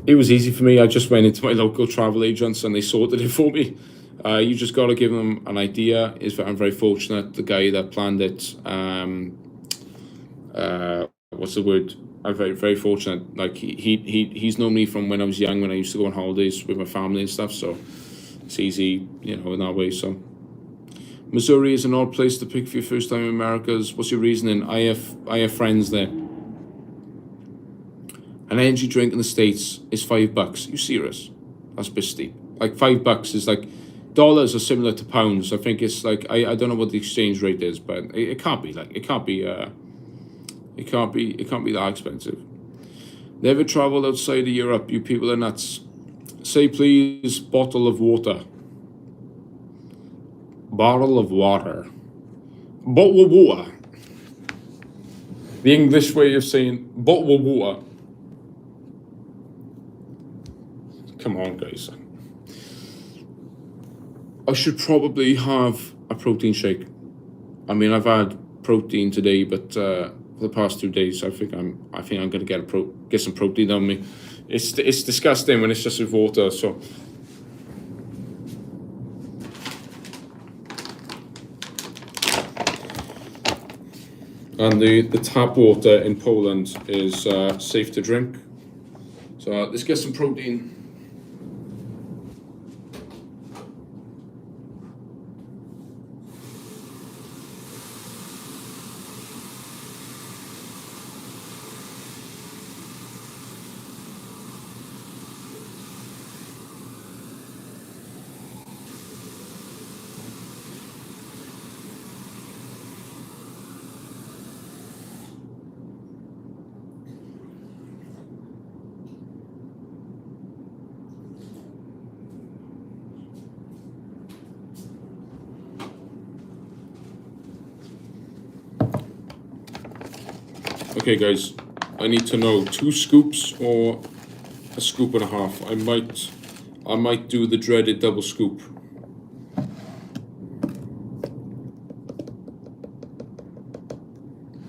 It was easy for me. I just went into my local travel agents and they sorted it for me. You just got to give them an idea. I'm very fortunate. The guy that planned it, what's the word? I'm very, very fortunate. Like he's known me from when I was young, when I used to go on holidays with my family and stuff. So it's easy, in that way. So Missouri is an odd place to pick for your first time in Americas. What's your reasoning? I have friends there. An energy drink in the States is $5. You serious? That's a bit steep. Like $5 is like, dollars are similar to pounds. I think it's like, I don't know what the exchange rate is, but it can't be that expensive. Never traveled outside of Europe. You people are nuts. Say please, bottle of water. Bottle of water. Bottle of water. The English way of saying bottle of water. Come on, guys. I should probably have a protein shake. I mean, I've had protein today, but for the past 2 days, I think I'm gonna get some protein on me. It's disgusting when it's just with water. So. And the tap water in Poland is safe to drink. So let's get some protein. Okay, guys, I need to know 2 scoops or a scoop and a half. I might do the dreaded double scoop.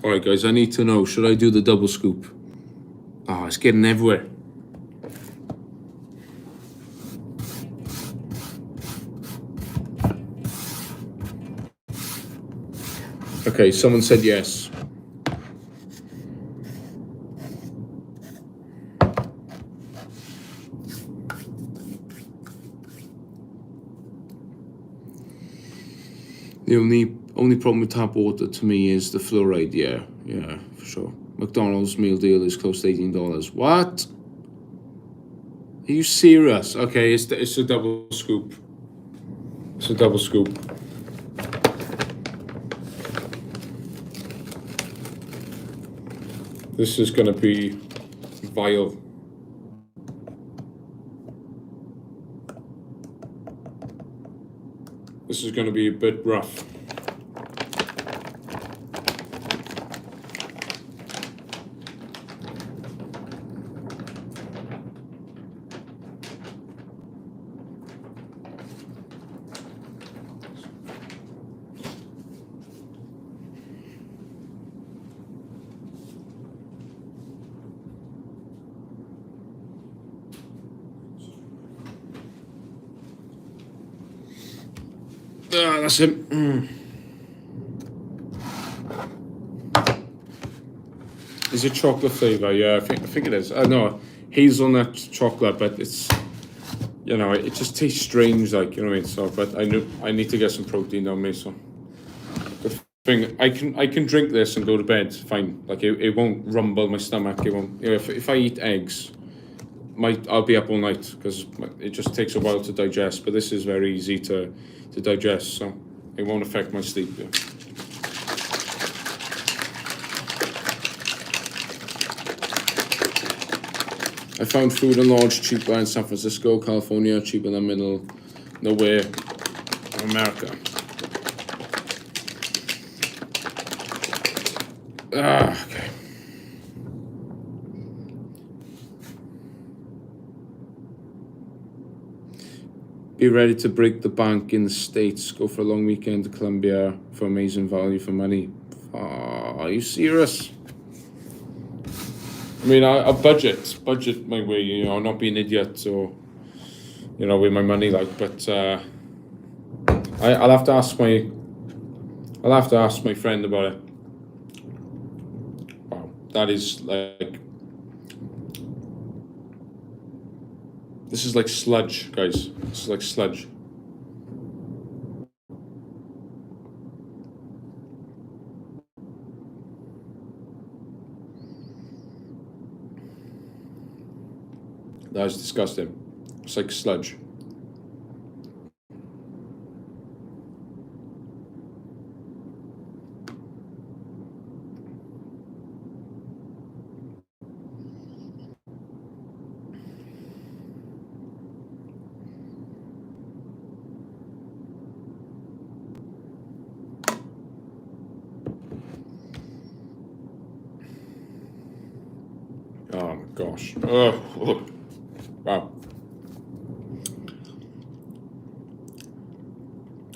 All right, guys, I need to know, should I do the double scoop? Oh, it's getting everywhere. Okay, someone said yes. The only problem with tap water to me is the fluoride. Yeah, for sure. McDonald's meal deal is close to $18. What? Are you serious? Okay, it's a double scoop. It's a double scoop. This is gonna be vile. This is gonna be a bit rough. That's it. Is it chocolate flavor? Yeah, I think it is. No, hazelnut chocolate, but it's, it just tastes strange, like, you know what I mean. So, but I need to get some protein on me. So the thing, I can drink this and go to bed fine. Like it won't rumble my stomach. It won't. If I eat eggs, I'll be up all night because it just takes a while to digest. But this is very easy to digest, so it won't affect my sleep. Yeah. I found food and lodge cheaper in San Francisco, California, cheaper than middle nowhere of America. Okay. Be ready to break the bank in the States. Go for a long weekend to Colombia for amazing value for money. Are you serious? I mean, I budget my way, not be an idiot or, with my money, like. But I'll have to ask my friend about it. Wow, that is like, this is like sludge, guys. This is like sludge. That is disgusting. It's like sludge. Oh my gosh. Oh. Wow.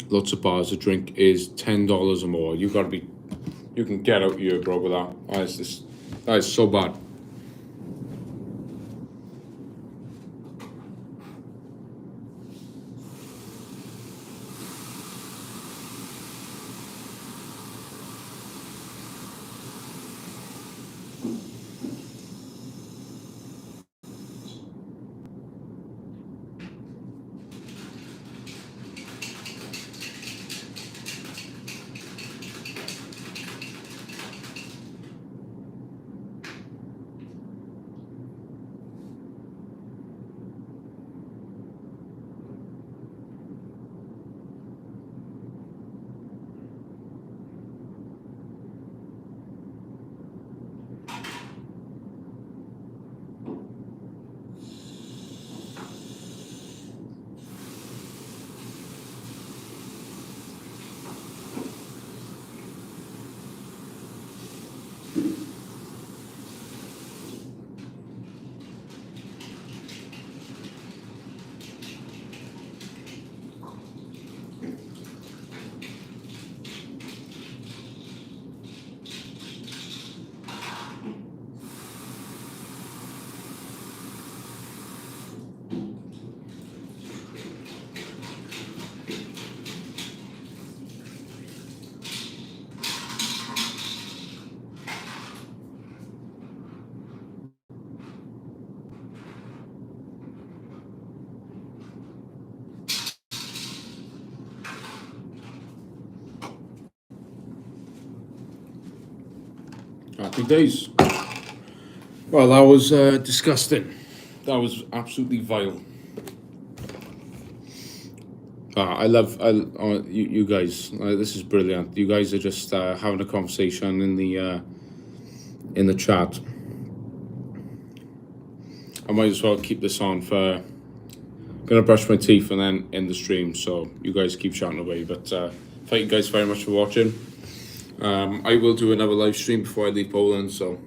Lots of bars. A drink is $10 or more. You can get out here, bro, with that. That is so bad. Happy days. Well, that was disgusting. That was absolutely vile. You guys. This is brilliant. You guys are just having a conversation in the chat. I might as well keep this on for. I'm gonna brush my teeth and then end the stream. So you guys keep chatting away. But thank you guys very much for watching. I will do another live stream before I leave Poland. So.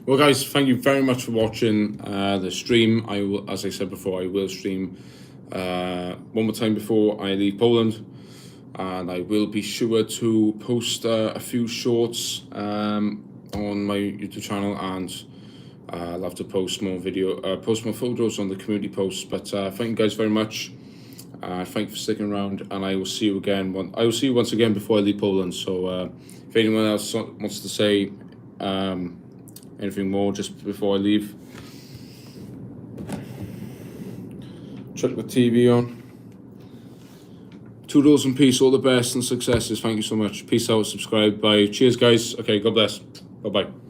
Well, guys, thank you very much for watching the stream. I will, as I said before, I will stream one more time before I leave Poland, and I will be sure to post a few shorts on my YouTube channel, and I'll have to post more photos on the community posts. But thank you guys very much. Thank you for sticking around, and I will see you again. I will see you once again before I leave Poland. So if anyone else wants to say anything more just before I leave, chuck the TV on. Toodles and peace, all the best and successes. Thank you so much. Peace out, subscribe, bye. Cheers, guys. Okay, God bless. Bye-bye.